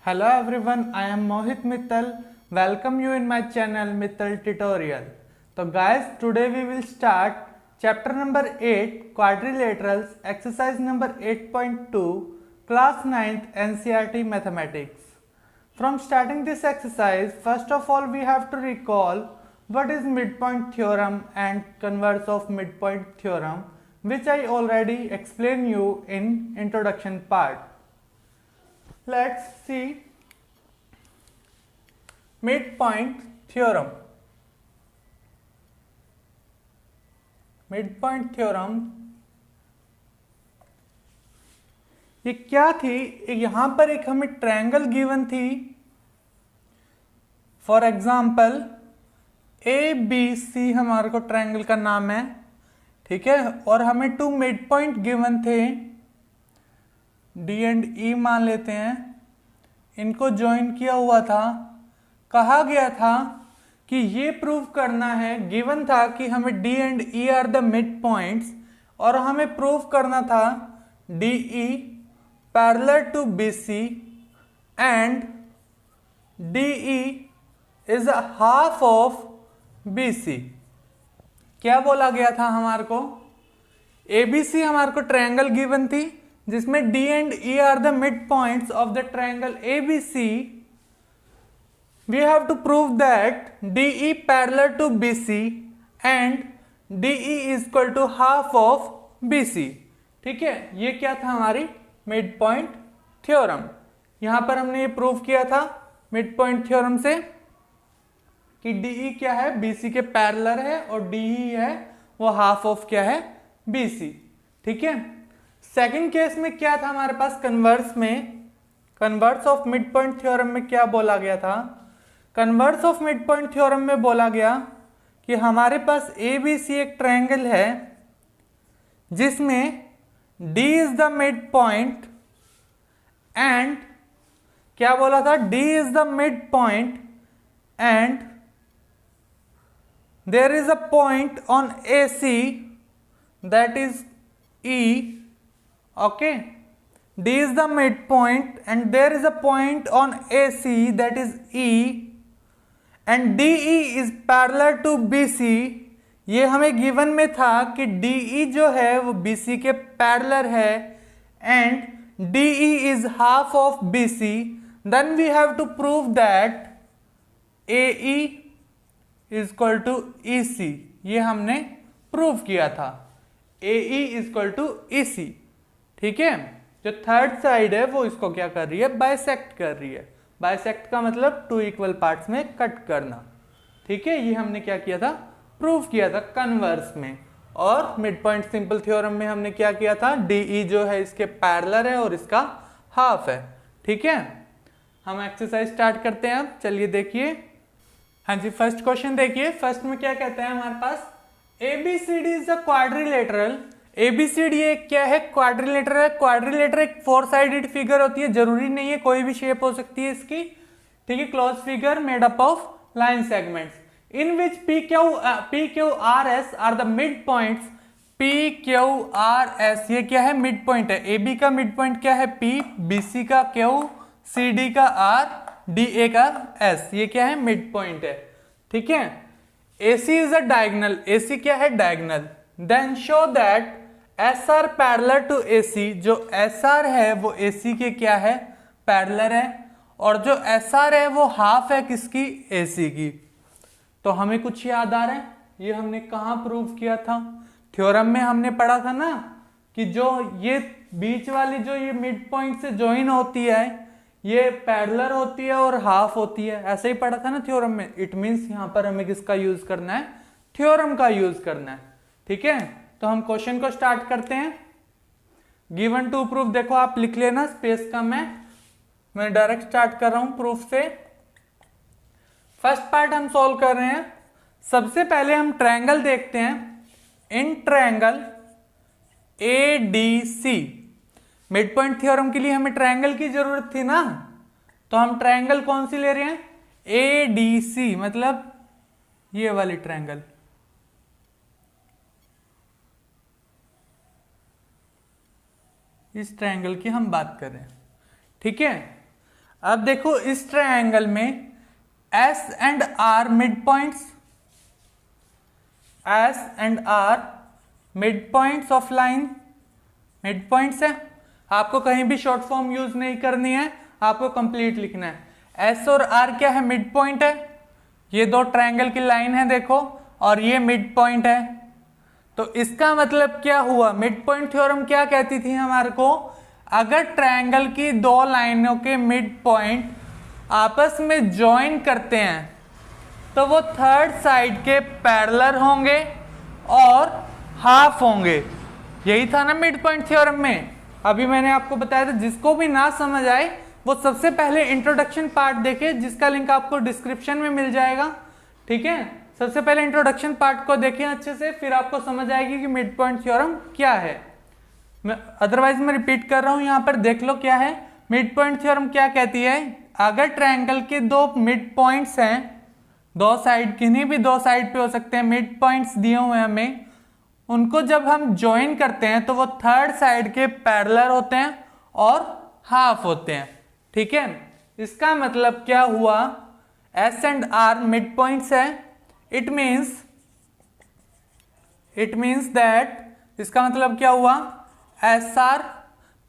Hello everyone, I am Mohit Mittal. Welcome you in my channel Mittal Tutorial. So guys, today we will start chapter number 8 quadrilaterals, exercise number 8.2, class 9th NCERT mathematics. From starting this exercise, first of all we have to recall what is midpoint theorem and converse of midpoint theorem, which I already explained you in introduction part. Let's see midpoint theorem. Midpoint theorem ये क्या थी? यहां पर एक हमें triangle given थी. For example A B C हमारे को ट्रायंगल का नाम है, ठीक है. और हमें टू मिड पॉइंट गिवन थे, डी एंड ई मान लेते हैं. इनको ज्वाइन किया हुआ था. कहा गया था कि ये प्रूव करना है, गिवन था कि हमें D and E are the mid points, और हमें प्रूव करना था D E parallel to B C and D E is half of B C. क्या बोला गया था हमारे को? एबीसी हमारे को ट्रायंगल गिवन थी जिसमें D and E are the mid points of the triangle ABC. We have to prove that DE parallel to BC and DE is equal to half of BC. ठीक है, ये क्या था? हमारी मिड पॉइंट थ्योरम. यहां पर हमने ये प्रूव किया था मिड पॉइंट थ्योरम से कि डीई क्या है? बीसी के पैरेलल है, और डीई है वो हाफ ऑफ क्या है? बीसी. ठीक है. सेकंड केस में क्या था हमारे पास? कन्वर्स में, converse of mid point theorem में क्या बोला गया था? Converse of mid point theorem में बोला गया कि हमारे पास ए बी सी एक ट्रायंगल है जिसमें D is the mid point and क्या बोला था? D is the mid point and there is a point on A C that is E. Okay, D is the midpoint and there is a point on AC that is E and DE is parallel to BC. ये हमें given में था कि DE जो है वो BC के parallel है and DE is half of BC. Then we have to prove that AE is equal to EC. ये हमने प्रूव किया था. AE is equal to EC. ठीक है. जो थर्ड साइड है वो इसको क्या कर रही है? बाइसेक्ट कर रही है. बाइसेक्ट का मतलब टू इक्वल पार्ट्स में कट करना. ठीक है, ये हमने क्या किया था? प्रूव किया था कन्वर्स में. और मिड पॉइंट सिंपल थ्योरम में हमने क्या किया था? डीई जो है इसके पैरेलल है और इसका हाफ है. ठीक है, हम एक्सरसाइज स्टार्ट करते हैं. अब चलिए देखिए. हाँ जी, फर्स्ट क्वेश्चन देखिए. फर्स्ट में क्या कहते हैं हमारे पास? ABCD is a quadrilateral. ABCD एक क्या है? क्वाड्रिलेटरल है. क्वाड्रिलेटर एक फोर साइडेड फिगर होती है. जरूरी नहीं है, कोई भी शेप हो सकती है इसकी. ठीक है, close figure made up of line segments in which P Q R S are the mid points. P Q R S ये क्या है? मिड पॉइंट है. ए बी का मिड पॉइंट क्या है? पी. बी सी का क्यू, सी डी का are, D A का एस. ये क्या है? मिड पॉइंट है. ठीक है. ए सी is a diagonal. A C क्या है? Diagonal. Then show that S R parallel to A C. जो एस आर है वो ए सी के क्या है? पैरेलल है. और जो एस आर है वो हाफ है किसकी? ए सी की. तो हमें कुछ याद आ रहा है? ये हमने कहाँ प्रूव किया था? थ्योरम में हमने पढ़ा था ना कि जो ये बीच वाली जो ये मिड पॉइंट से ज्वाइन होती है ये पैरेलल होती है और हाफ होती है. ऐसे ही पढ़ा था ना थ्योरम में. इट मीन्स यहां पर हमें किसका यूज करना है? थ्योरम का यूज करना है. ठीक है, तो हम क्वेश्चन को स्टार्ट करते हैं. गिवन टू प्रूफ देखो आप लिख लेना, स्पेस का मैं डायरेक्ट स्टार्ट कर रहा हूं प्रूफ से. फर्स्ट पार्ट हम सॉल्व कर रहे हैं. सबसे पहले हम ट्रायंगल देखते हैं. In triangle A D C, mid point theorem के लिए हमें ट्रायंगल की जरूरत थी ना, तो हम ट्रायंगल कौन सी ले रहे हैं? ए डी सी, मतलब ये वाली ट्रायंगल. इस ट्रायंगल की हम बात कर रहे हैं. ठीक है. अब देखो इस ट्रायंगल में S and R mid points, S and R mid points of line, mid points है। आपको कहीं भी शॉर्ट फॉर्म यूज नहीं करनी है, आपको कंप्लीट लिखना है। एस और आर क्या है? मिड पॉइंट है। ये दो ट्रायंगल की लाइन है देखो, और ये मिड पॉइंट है। तो इसका मतलब क्या हुआ? मिड पॉइंट थ्योरम क्या कहती थी हमारे को? अगर ट्रायंगल की दो लाइनों के मिड पॉइंट आपस में ज्वाइन करते हैं तो वो थर्ड साइड के पैरेलल होंगे और हाफ होंगे। यही था ना मिड पॉइंट थ्योरम में। अभी मैंने आपको बताया था, जिसको भी ना समझ आए वो सबसे पहले इंट्रोडक्शन पार्ट देखे, जिसका लिंक आपको डिस्क्रिप्शन में मिल जाएगा। ठीक है, सबसे पहले इंट्रोडक्शन पार्ट को देखें अच्छे से, फिर आपको समझ आएगी कि मिड पॉइंट थ्योरम क्या है। अदरवाइज मैं रिपीट कर रहा हूं, यहां पर देख लो क्या है। मिड पॉइंट थ्योरम क्या कहती है? अगर ट्रायंगल के दो मिड पॉइंट्स हैं, दो साइड, किन्हीं भी दो साइड पे हो सकते हैं, मिड पॉइंट्स दिए हुए हैं हमें, उनको जब हम ज्वाइन करते हैं तो वो थर्ड साइड के पैरेलल होते हैं और हाफ होते हैं। ठीक है, इसका मतलब क्या हुआ? S and R mid points है। इट मीन्स दैट, इसका मतलब क्या हुआ? S R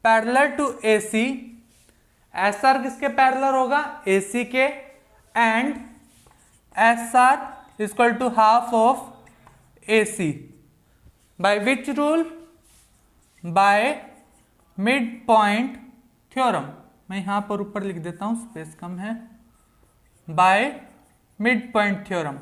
parallel to A C, S R किसके पैरेलल होगा? ए सी के, and S R equal to half of A C. By which rule? By mid point theorem. मैं यहां पर ऊपर लिख देता हूं, स्पेस कम है। Bye mid point theorem.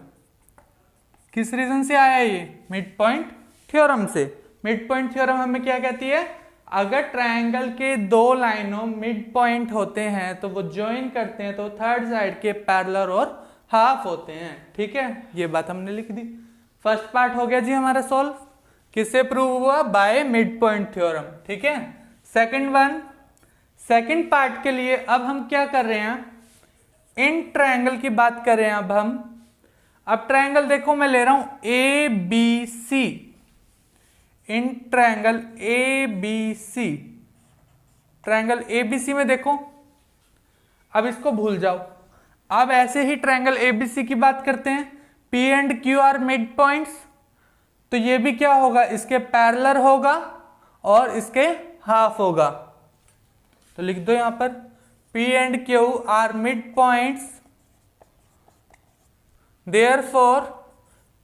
किस रीजन से आया ये? मिड पॉइंट थ्योरम से। मिड पॉइंट थ्योरम हमें क्या कहती है? अगर ट्रायंगल के दो लाइनों मिड पॉइंट होते हैं तो वो ज्वाइन करते हैं तो थर्ड साइड के पैरेलल और हाफ होते हैं। ठीक है, ये बात हमने लिख दी। फर्स्ट पार्ट हो गया जी हमारा सॉल्व। किससे प्रूव हुआ? Bye mid point theorem. ठीक है, सेकंड पार्ट के लिए अब हम क्या कर रहे हैं? इन ट्रायंगल की बात कर रहे हैं अब हम। अब ट्रायंगल देखो मैं ले रहा हूं A B C, in triangle A B C, triangle A B C में देखो, अब इसको भूल जाओ। अब ऐसे ही ट्रायंगल ए बी सी की बात करते हैं। P and Q are mid points, तो ये भी क्या होगा? इसके पैरेलल होगा और इसके हाफ होगा। तो लिख दो यहां पर, P and Q are mid points, therefore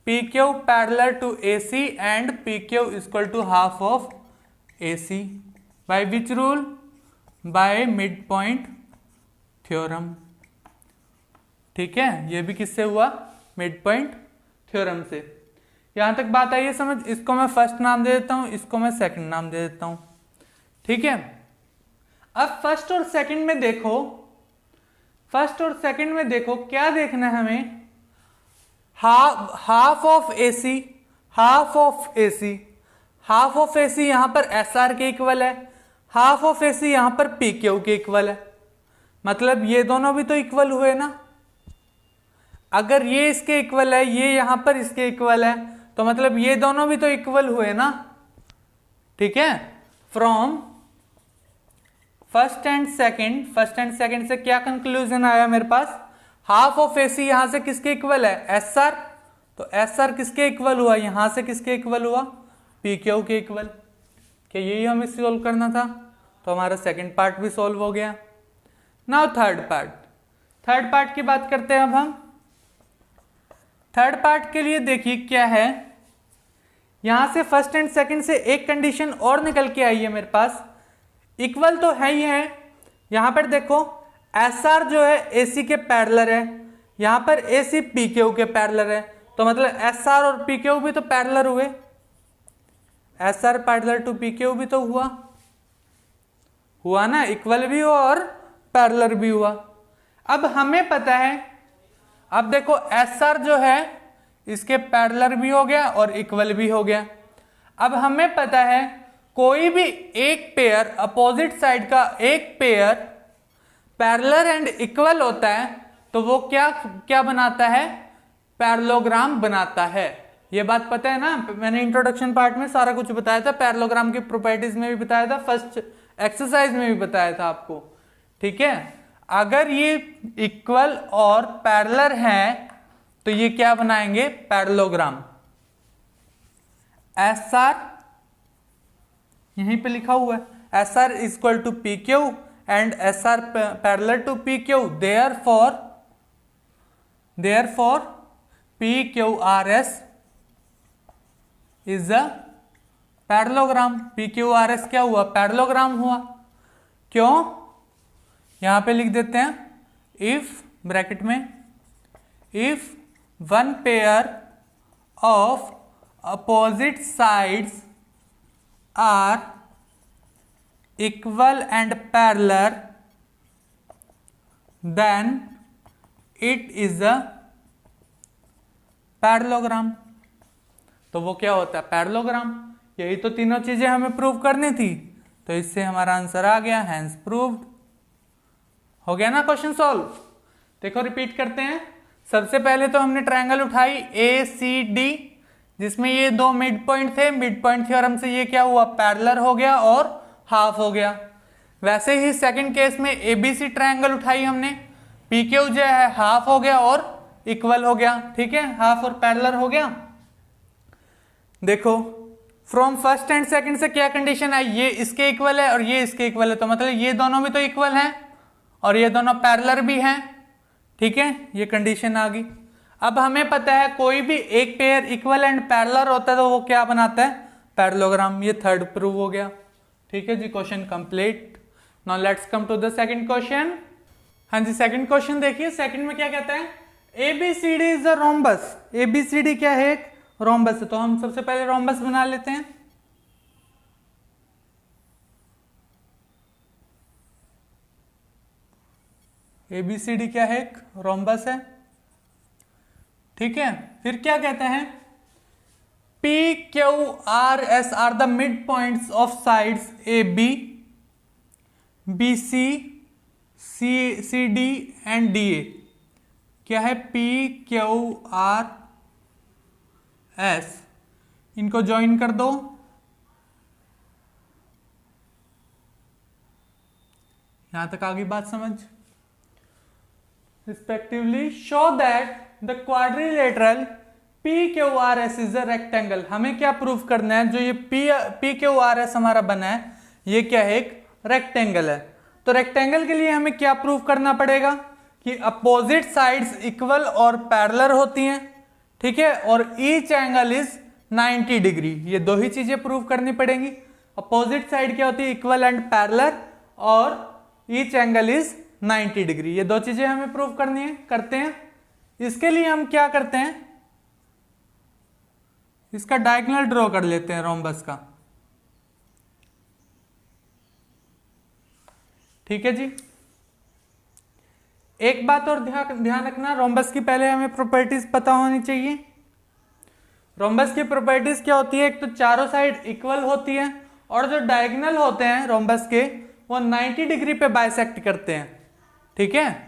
PQ parallel to AC and PQ equal to half of AC. By which rule? By midpoint theorem. ठीक है, ये भी किससे हुआ? मिड पॉइंट थ्योरम से। यहां तक बात आई है समझ? इसको मैं फर्स्ट नाम दे देता हूं, इसको मैं सेकंड नाम दे देता हूं। ठीक है, अब फर्स्ट और सेकंड में देखो, फर्स्ट और सेकंड में देखो क्या देखना है हमें? Half of AC, half of AC, half of AC यहां पर एस आर के इक्वल है, हाफ ऑफ एसी यहां पर पी क्यू के इक्वल है। मतलब ये दोनों भी तो इक्वल हुए ना। अगर ये इसके इक्वल है, ये यहां पर इसके इक्वल है, तो मतलब ये दोनों भी तो इक्वल हुए ना। ठीक है, फ्रॉम फर्स्ट एंड सेकंड से क्या कंक्लूजन आया मेरे पास? हाफ ऑफ एसी यहां से किसके इक्वल है? S are. तो एस आर किसके इक्वल हुआ? यहां से किसके इक्वल हुआ? पी क्यू के इक्वल। क्या यही हमें सोल्व करना था? तो हमारा सेकंड पार्ट भी सोल्व हो गया। नाउ थर्ड पार्ट की बात करते हैं अब हम। थर्ड पार्ट के लिए देखिए क्या है, यहां से फर्स्ट एंड सेकंड से एक कंडीशन और निकल के आई है मेरे पास। इक्वल तो है ही है, यहां पर देखो एस आर जो है एसी के पैरेलल है, यहां पर एसी पी क्यू के पैरेलल है, तो मतलब एस आर और पी क्यू भी तो पैरेलल हुए। S R parallel to P Q भी तो हुआ ना, इक्वल भी हुआ और पैरेलल भी हुआ। अब हमें पता है, अब देखो एस आर जो है इसके पैरेलल भी हो गया और इक्वल भी हो गया। अब हमें पता है कोई भी एक पेयर, अपोजिट साइड का एक पेयर पैरेलल एंड इक्वल होता है तो वो क्या बनाता है? पैरेललोग्राम बनाता है। ये बात पता है ना, मैंने इंट्रोडक्शन पार्ट में सारा कुछ बताया था, पैरेललोग्राम की प्रॉपर्टीज में भी बताया था, फर्स्ट एक्सरसाइज में भी बताया था आपको। ठीक है, अगर ये इक्वल और पैरेलल हैं तो ये क्या बनाएंगे, पैरेललोग्राम। एस आर यहीं पे लिखा हुआ है, S R equal to P Q and S R parallel to P Q, therefore P Q R S is a parallelogram. P Q R S क्या हुआ, पैरेललोग्राम हुआ। क्यों, यहां पे लिख देते हैं, इफ ब्रैकेट में if one pair of opposite sides are equal and parallel then it is a parallelogram. तो वो क्या होता है, पैरेललोग्राम। यही तो तीनों चीजें हमें प्रूव करनी थी, तो इससे हमारा आंसर आ गया, हैंस प्रूव्ड। हो गया ना क्वेश्चन सॉल्व। देखो रिपीट करते हैं। सबसे पहले तो हमने ट्रायंगल उठाई ए सी डी, जिसमें ये दो मिड पॉइंट थे, मिड पॉइंट थ्योरम से ये क्या हुआ, पैरेलल हो गया और हाफ हो गया। वैसे ही सेकंड केस में एबीसी ट्रायंगल उठाई हमने, पी क्यू जो है हाफ हो गया और इक्वल हो गया, ठीक है, हाफ और पैरेलल हो गया। देखो फ्रॉम फर्स्ट एंड सेकंड से क्या कंडीशन है, ये इसके इक्वल है और ये इसके इक्वल है, तो मतलब ये दोनों भी तो इक्वल हैं और ये दोनों पैरेलल भी हैं, ठीक है, ये कंडीशन आ गई। अब हमें पता है कोई भी एक पेयर इक्वल एंड पैरेलल होता है तो वो क्या बनाता है, पैरेललोग्राम। ये थर्ड प्रूव हो गया, ठीक है जी, question complete. Now let's come to the second question. हाँ जी, सेकंड क्वेश्चन देखिए। सेकंड में क्या कहता है, ABCD is a rhombus. ABCD क्या है, एक रोम्बस है। तो हम सबसे पहले रोम्बस बना लेते हैं। एबीसीडी क्या है, एक रोम्बस है, ठीक है। फिर क्या कहते हैं, P Q R S are the mid points of sides A B, B C, C D and D A. क्या है, पी क्यू आर एस, इनको ज्वाइन कर दो। यहां तक आ गई बात समझ। Respectively show that the quadrilateral PQRS is a rectangle. हमें क्या प्रूफ करना है, जो ये PQRS हमारा बना है ये क्या है, एक रेक्टेंगल है। तो रेक्टेंगल के लिए हमें क्या प्रूफ करना पड़ेगा कि अपोजिट साइड्स इक्वल और पैरेलल होती हैं, ठीक है, और ईच एंगल इज 90 डिग्री। ये दो ही चीजें प्रूफ करनी पड़ेंगी। अपोजिट साइड क्या होती है, इक्वल एंड पैरेलल, और ईच एंगल इज 90 डिग्री। ये दो चीजें हमें प्रूफ करनी है, करते हैं। इसके लिए हम क्या करते हैं, इसका डायगोनल ड्रॉ कर लेते हैं रोम्बस का, ठीक है जी। एक बात और ध्यान रखना, रोम्बस की पहले हमें प्रॉपर्टीज पता होनी चाहिए। रोम्बस की प्रॉपर्टीज क्या होती है, एक तो चारों साइड इक्वल होती है और जो डायगोनल होते हैं रोम्बस के वो 90 डिग्री पे बाइसेक्ट करते हैं, ठीक है।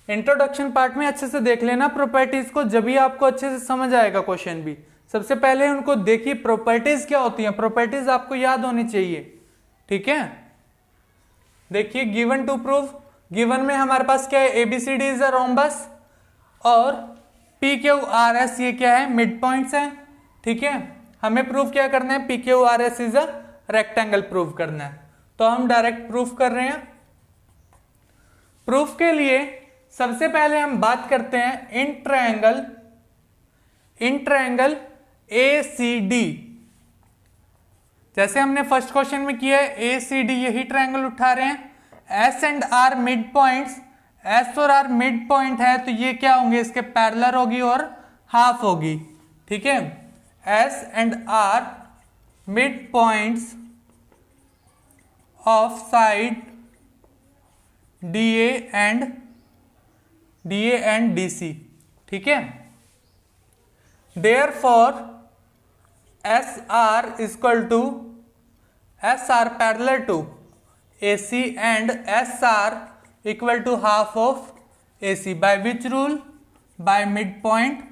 इंट्रोडक्शन पार्ट में अच्छे से देख लेना प्रॉपर्टीज को, जब भी आपको अच्छे से समझ आएगा क्वेश्चन भी। सबसे पहले उनको देखिए प्रॉपर्टीज क्या होती हैं, प्रॉपर्टीज आपको याद होनी चाहिए, ठीक है। देखिए गिवन टू प्रूफ, गिवन में हमारे पास क्या है, एबीसीडी इज अ रोम्बस और पी क्यू आर एस ये क्या है, मिड पॉइंट्स हैं, ठीक है। हमें प्रूफ क्या करना है, P Q R S is a rectangle proof करना है। तो हम डायरेक्ट प्रूफ कर रहे हैं। प्रूफ के लिए सबसे पहले हम बात करते हैं in triangle A C D. जैसे हमने फर्स्ट क्वेश्चन में किया है, ए सी डी यही ट्रायंगल उठा रहे हैं। S and R mid points, S और आर मिड पॉइंट है तो ये क्या होंगे, इसके पैरेलल होगी और हाफ होगी, ठीक है। S and R mid points of side DA and DC, ठीक है। Therefore SR equal to SR parallel to AC and SR equal to half of AC। By which rule, by mid point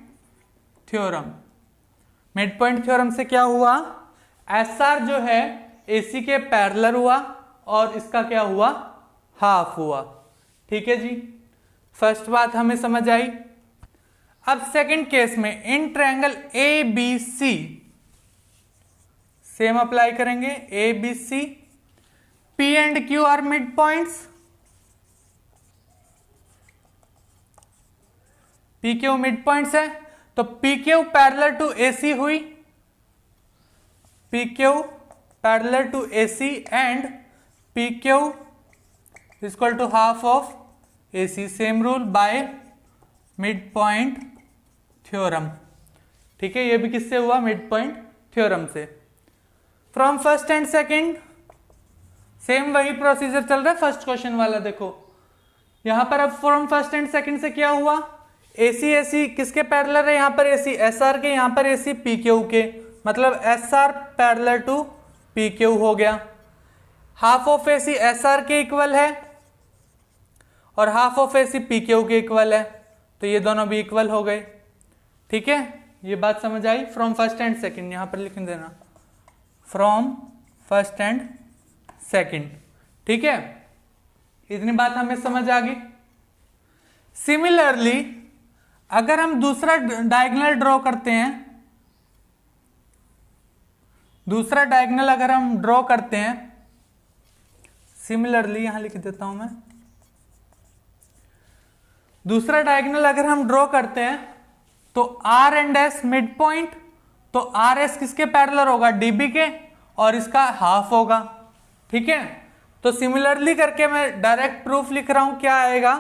theorem. Mid point theorem से क्या हुआ, SR जो है AC के parallel हुआ और इसका क्या हुआ, हाफ हुआ। ठीक है जी, फर्स्ट बात हमें समझ आई। अब सेकंड केस में in triangle A B C same apply करेंगे। A B C, P and Q are mid points, P Q mid points है, तो P Q parallel to A C हुई, P Q parallel to A C and P Q equal to half of A C, same rule by mid point theorem. ठीक है, ये भी किससे हुआ? Mid point theorem से। From first and second same वही procedure चल रहा है फर्स्ट क्वेश्चन वाला। देखो यहां पर अब फ्रॉम फर्स्ट एंड सेकंड से क्या हुआ? एसी एसी किसके पैरेलल है? यहां पर एसी एस आर के, यहां पर एसी पी क्यू के, मतलब S R parallel to P Q हो गया। Half of AC S R के इक्वल है और half of AC P Q के इक्वल है, तो ये दोनों भी इक्वल हो गए। ठीक है, ये बात समझ आई। फ्रॉम फर्स्ट एंड सेकंड यहां पर लिख देना, फ्रॉम फर्स्ट एंड सेकंड। ठीक है, इतनी बात हमें समझ आ गई। सिमिलरली अगर हम दूसरा डायगोनल ड्रॉ करते हैं, दूसरा डायगोनल अगर हम ड्रॉ करते हैं, सिमिलरली यहां लिख देता हूं मैं, दूसरा डायगोनल अगर हम ड्रॉ करते हैं तो R and S mid point, तो आर एस किसके पैरेलल होगा? डीबी के, और इसका हाफ होगा। ठीक है, तो सिमिलरली करके मैं डायरेक्ट प्रूफ लिख रहा हूं, क्या आएगा?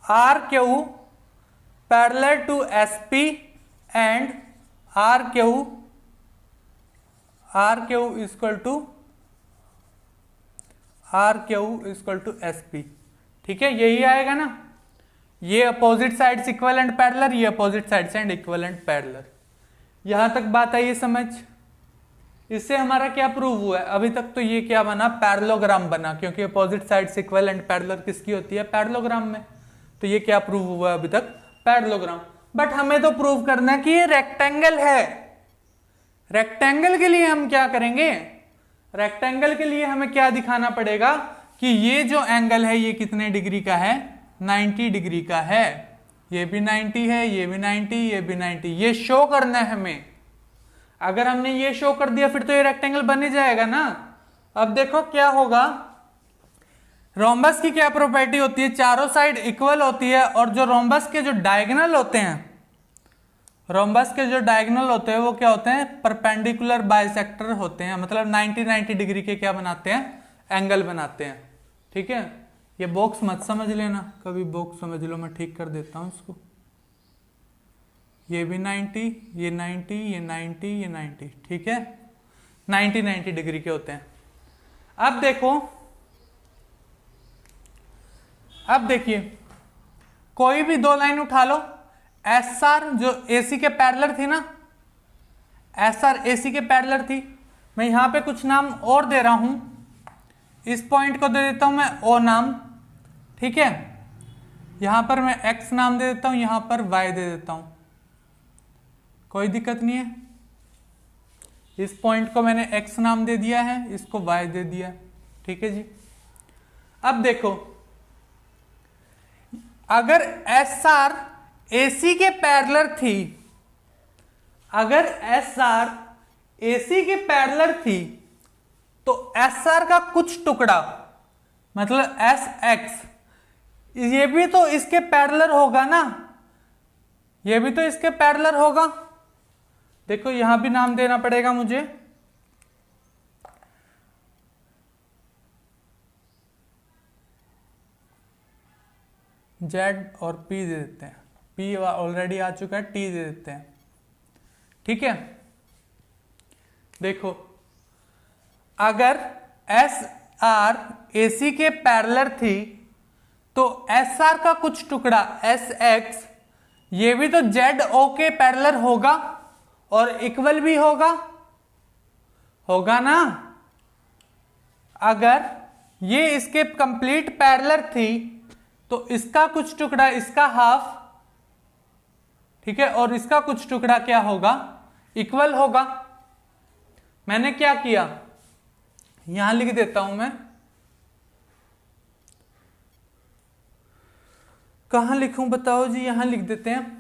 R Q parallel to S P and R Q equal to S P. ठीक है, यही आएगा ना। ये अपोजिट साइड्स इक्विवेलेंट पैरेलल, ये opposite sides and equivalent parallel. यहां तक बात आई समझ? इससे हमारा क्या प्रूव हुआ है? अभी तक तो ये क्या बना? पैरेललोग्राम बना, क्योंकि अपोजिट साइड्स इक्विवेलेंट पैरेलल किसकी होती है? पैरेललोग्राम में। तो ये क्या प्रूव हुआ अभी तक? पैरेललोग्राम। बट हमें तो प्रूव करना है कि ये रेक्टेंगल है। रेक्टेंगल के लिए हम क्या करेंगे? रेक्टेंगल के लिए हमें क्या दिखाना पड़ेगा कि ये जो एंगल है ये कितने डिग्री का है? 90 डिग्री का है। ये भी 90 है, ये भी 90, ये भी 90, ये शो करना है हमें। अगर हमने ये शो कर दिया फिर तो ये रेक्टेंगल बन ही जाएगा ना। अब देखो क्या होगा, रोम्बस की क्या प्रॉपर्टी होती है? चारों साइड इक्वल होती है, और जो रोम्बस के जो डायगोनल होते हैं, रोम्बस के जो डायगोनल होते हैं वो क्या होते हैं? परपेंडिकुलर बाइसेक्टर होते हैं, मतलब 90 डिग्री के क्या बनाते हैं? एंगल बनाते हैं। ठीक है, ये बॉक्स मत समझ लेना, कभी बॉक्स समझ लो, मैं ठीक कर देता हूं इसको। ये भी 90, ये 90, ये 90, ये 90। ठीक है, 90 डिग्री के होते हैं। अब देखो, अब देखिए कोई भी दो लाइन उठा लो, एस आर जो एसी के पैरेलल थी ना, एस आर एसी के पैरेलल थी। मैं यहां पे कुछ नाम और दे रहा हूं, इस पॉइंट को दे देता हूं मैं ओ नाम। ठीक है, यहां पर मैं एक्स नाम दे देता हूं, यहां पर वाई दे देता हूं, कोई दिक्कत नहीं है। इस पॉइंट को मैंने एक्स नाम दे दिया है, इसको वाई दे दिया। ठीक है जी, अब देखो अगर एस आर एसी के पैरेलल थी, अगर एस आर एसी के पैरेलल थी, तो एस आर का कुछ टुकड़ा मतलब एस एक्स, ये भी तो इसके पैरेलल होगा ना, ये भी तो इसके पैरेलल होगा। देखो यहां भी नाम देना पड़ेगा मुझे, जेड और पी दे देते हैं, पी ऑलरेडी आ चुका है, टी दे देते हैं। ठीक है, देखो अगर एस आर एसी के पैरेलल थी तो एस आर का कुछ टुकड़ा एस एक्स, ये भी तो जेड ओ के पैरेलल होगा और इक्वल भी होगा ना। अगर ये इसके कंप्लीट पैरेलल थी तो इसका कुछ टुकड़ा, इसका हाफ, ठीक है, और इसका कुछ टुकड़ा क्या होगा? इक्वल होगा। मैंने क्या किया, यहां लिख देता हूं मैं, कहाँ लिखूं बताओ जी, यहां लिख देते हैं।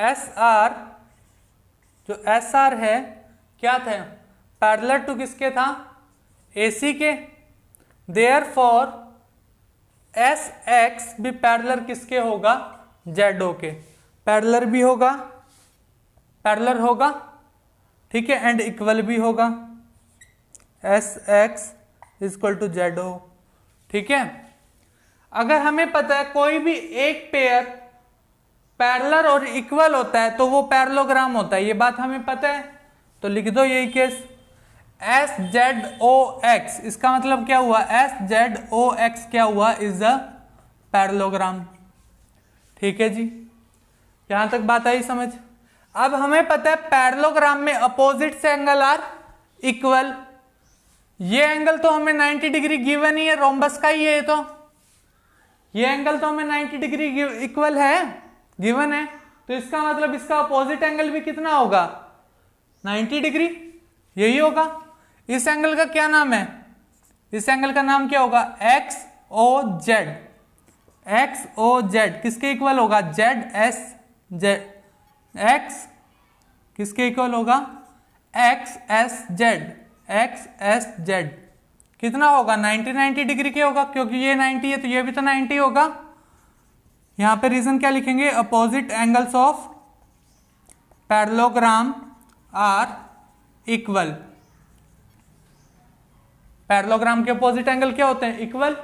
एस आर, जो एस आर है क्या था, पैरेलल टू किसके था, एसी के। देयरफॉर एस एक्स भी पैरेलल किसके होगा, जेड ओ के। पैरेलल भी होगा, पैरेलल होगा, ठीक है, एंड इक्वल भी होगा। S X equal to Z O, ठीक है। अगर हमें पता है कोई भी एक पेयर पैरेलल और इक्वल होता है तो वो पैरेललोग्राम होता है, ये बात हमें पता है, तो लिख दो यही case. S Z O X, इसका मतलब क्या हुआ, एस जेड ओ एक्स क्या हुआ, इज अ पैरेललोग्राम, ठीक है जी। यहां तक बात आई समझ। अब हमें पता है पैरेललोग्राम में अपोजिट से एंगल आर इक्वल। ये एंगल तो हमें 90 डिग्री गिवन ही है, रोम्बस का ही है तो ये एंगल तो हमें 90 डिग्री इक्वल है, गिवन है, तो इसका मतलब इसका अपोजिट एंगल भी कितना होगा, 90 डिग्री, यही होगा। इस एंगल का क्या नाम है, इस एंगल का नाम क्या होगा, X O Z. X O Z किसके इक्वल होगा, जेड एस जेड। एक्स किसके इक्वल होगा, X S Z, X S Z कितना होगा, 90 डिग्री के होगा, क्योंकि ये 90 है तो ये भी तो 90 होगा। यहां पे रीजन क्या लिखेंगे, opposite angles of parallelogram are equal. Parallelogram के अपोजिट एंगल क्या होते हैं, इक्वल।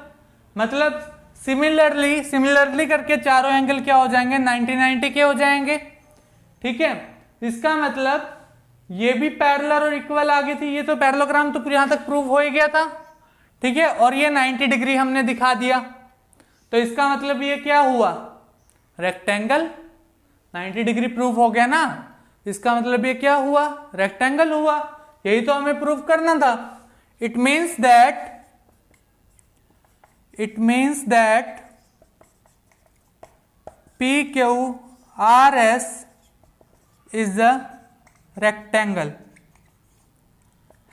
मतलब सिमिलरली करके चारों एंगल क्या हो जाएंगे, 90 के हो जाएंगे, ठीक है। इसका मतलब ये भी पैरेलल और इक्वल आ गई थी, ये तो पैरेललोग्राम तो यहां तक प्रूव हो ही गया था, ठीक है, और ये 90 डिग्री हमने दिखा दिया, तो इसका मतलब ये क्या हुआ, रेक्टेंगल। 90 डिग्री प्रूव हो गया ना, इसका मतलब ये क्या हुआ, रेक्टेंगल हुआ। यही तो हमें प्रूव करना था। It means that P Q R S is a rectangle,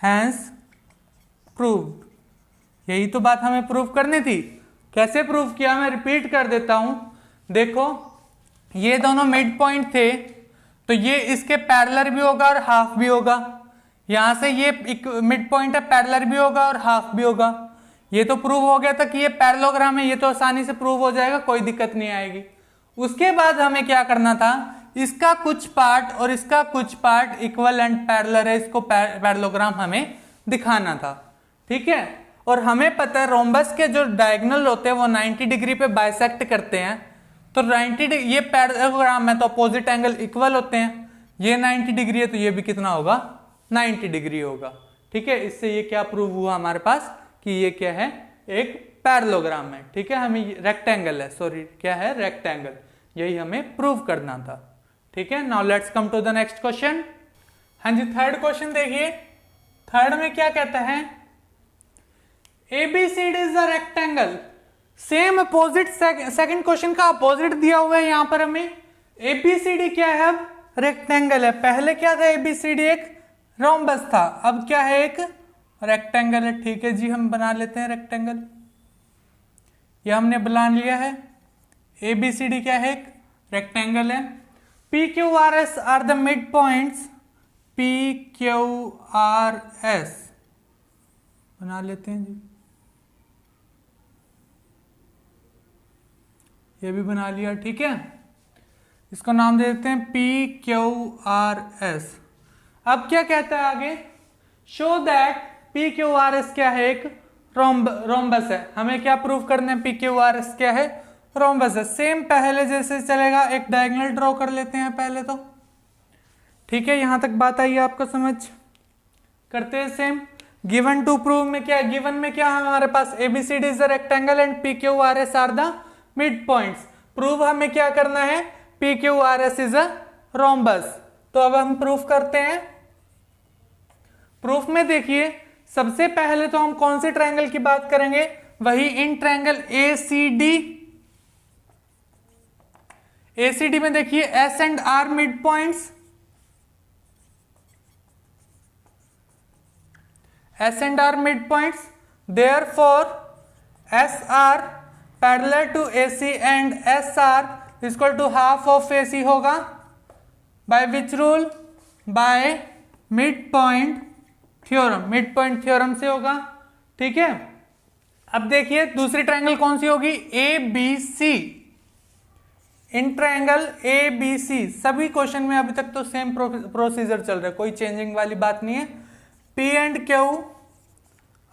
hence proved. यही तो बात हमें प्रूव करनी थी। कैसे प्रूव किया, मैं रिपीट कर देता हूं। देखो ये दोनों मिड पॉइंट थे, तो ये इसके पैरेलल भी होगा और हाफ भी होगा। यहां से ये मिड पॉइंट है, पैरेलल भी होगा और हाफ भी होगा। ये तो प्रूव हो गया था कि ये पैरेललोग्राम है, ये तो आसानी से प्रूव हो जाएगा, कोई दिक्कत नहीं आएगी। उसके बाद हमें क्या करना था, इसका कुछ पार्ट और इसका कुछ पार्ट इक्वल एंड पैरेलल है, इसको पैरेललोग्राम हमें दिखाना था, ठीक है। और हमें पता है रोम्बस के जो डायगोनल होते हैं वो 90 डिग्री पे बाइसेक्ट करते हैं, तो 90 डिग्री ये पैरेललोग्राम है तो अपोजिट एंगल इक्वल होते हैं। ये 90 डिग्री है तो ये भी कितना होगा, 90 डिग्री होगा, ठीक है। इससे ये क्या प्रूव हुआ हमारे पास कि ये क्या है, एक पैरेललोग्राम है, ठीक है। हमें रेक्टेंगल है, सॉरी क्या है, रेक्टेंगल, यही हमें प्रूव करना था, ठीक है। Now let's come to the next question. हाँ जी, थर्ड क्वेश्चन देखिए। थर्ड में क्या कहता है, ABCD is a rectangle. Same opposite, second question का अपोजिट दिया हुआ है यहां पर हमें। ABCD क्या है, अब रेक्टेंगल है। पहले क्या था, ABCD एक रोम्बस था, अब क्या है, एक रेक्टेंगल है, ठीक है जी। हम बना लेते हैं रेक्टेंगल, ये हमने बना लिया है। ABCD क्या है, एक रेक्टेंगल है। PQRS are the mid points, PQRS बना लेते हैं जी, ये भी बना लिया, ठीक है। इसको नाम दे देते हैं PQRS। अब क्या कहता है आगे, शो दैट PQRS क्या है, एक रोम्बस है। हमें क्या प्रूव करना है, PQRS क्या है, रोम्बस है। सेम पहले जैसे चलेगा, एक डायगोनल ड्रॉ कर लेते हैं पहले तो, ठीक है। यहां तक बात आई आपको समझ, करते हैं सेम। गिवन टू प्रूव में क्या है, गिवन में क्या है हमारे पास, ABCD is a rectangle and PQRS are the mid points. Prove हमें क्या करना है, PQRS इज अ रोम्बस। तो अब हम प्रूफ करते हैं। प्रूफ में देखिए, सबसे पहले तो हम कौन से ट्रायंगल की बात करेंगे, वही इन ट्रायंगल ACD में देखिए S and R mid points, S and R midpoints, therefore SR parallel to AC and SR equal to half of AC होगा by which rule? By mid point theorem, mid point theorem से होगा। ठीक है, अब देखिए दूसरी triangle कौन सी होगी? ABC। इन ट्रायंगल ABC सभी क्वेश्चन में अभी तक तो सेम प्रोसीजर चल रहा है, कोई चेंजिंग वाली बात नहीं है। P and Q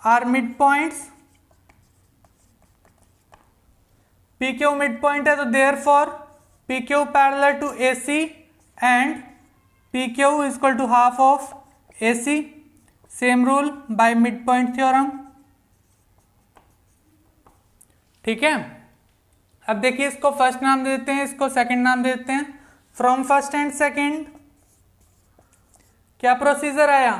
are mid points, PQ mid point है तो therefore PQ parallel to AC and PQ equal to half of AC, same rule by mid point theorem. ठीक है, अब देखिए इसको फर्स्ट नाम दे देते हैं, इसको सेकंड नाम दे देते हैं। फ्रॉम फर्स्ट एंड सेकंड क्या प्रोसीजर आया?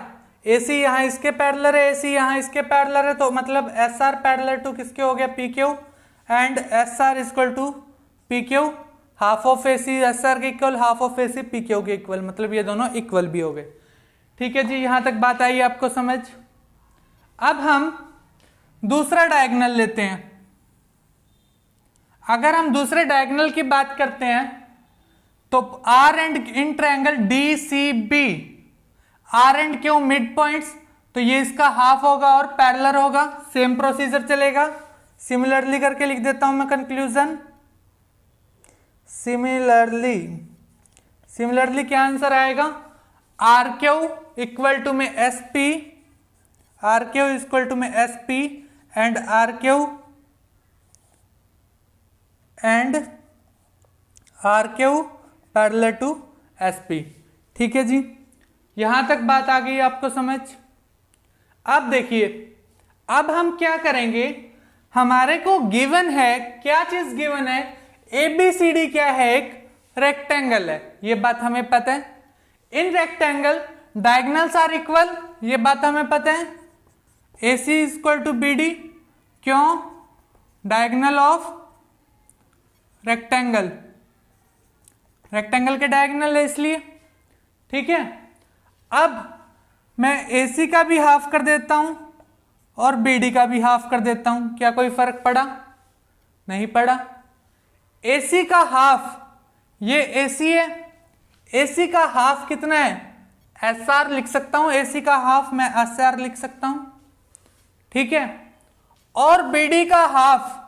AC यहां इसके पैरेलल है, AC यहां इसके पैरेलल है, तो मतलब SR पैरेलल टू किसके हो गया? PQ and SR equal to PQ, half of AC SR के equal, half of AC PQ के इक्वल, मतलब ये दोनों इक्वल भी हो गए। ठीक है जी, यहां तक बात आई आपको समझ? अब हम दूसरा डायगोनल लेते हैं। अगर हम दूसरे डायगोनल की बात करते हैं तो R and in triangle DCB R and Q mid points, तो ये इसका हाफ होगा और पैरेलल होगा, सेम प्रोसीजर चलेगा। सिमिलरली करके लिख देता हूं मैं कंक्लूजन। सिमिलरली क्या आंसर आएगा? RQ इक्वल टू में SP, RQ इक्वल टू में SP and RQ parallel to SP। ठीक है जी, यहां तक बात आ गई आपको समझ? अब देखिए, अब हम क्या करेंगे, हमारे को गिवन है, क्या चीज गिवन है? ABCD क्या है? एक रेक्टेंगल है, ये बात हमें पता है। In rectangle diagonals are equal, ये बात हमें पता है। AC इक्वल टू BD, क्यों? डायगोनल ऑफ रेक्टेंगल, रेक्टेंगल के डायगोनल है इसलिए। ठीक है, अब मैं AC का भी हाफ कर देता हूं और BD का भी हाफ कर देता हूं, क्या कोई फर्क पड़ा? नहीं पड़ा। AC का हाफ, ये AC है, AC का हाफ कितना है? SR लिख सकता हूं, AC का हाफ मैं SR लिख सकता हूं। ठीक है, और BD का हाफ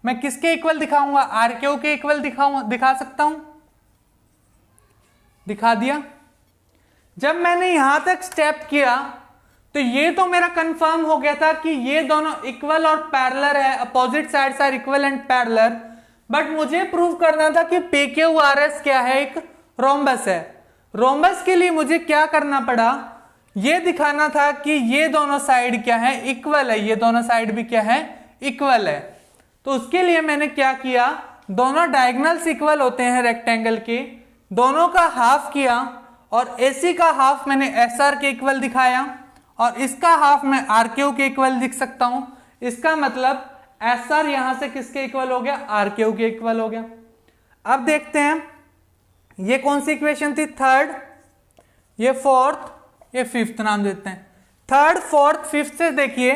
मैं किसके इक्वल दिखाऊंगा? RQ के इक्वल दिखा सकता हूं, दिखा दिया। जब मैंने यहां तक स्टेप किया तो ये तो मेरा कंफर्म हो गया था कि ये दोनों इक्वल और पैरेलल है, opposite sides are equal and parallel. But मुझे प्रूव करना था कि PQRS क्या है? एक रोम्बस है। रोम्बस के लिए मुझे क्या करना पड़ा? ये दिखाना था कि ये दोनों साइड क्या है? इक्वल है, ये दोनों साइड भी क्या है? इक्वल है। तो उसके लिए मैंने क्या किया, दोनों डायगोनल्स इक्वल होते हैं रेक्टेंगल के, दोनों का हाफ किया और AC का हाफ मैंने SR के इक्वल दिखाया और इसका हाफ मैं RQ के इक्वल लिख सकता हूं। इसका मतलब SR यहां से किसके इक्वल हो गया? RQ के इक्वल हो गया। अब देखते हैं ये कौन सी इक्वेशन थी? थर्ड, ये फोर्थ, ये फिफ्थ नाम देते हैं। थर्ड, फोर्थ, फिफ्थ से देखिए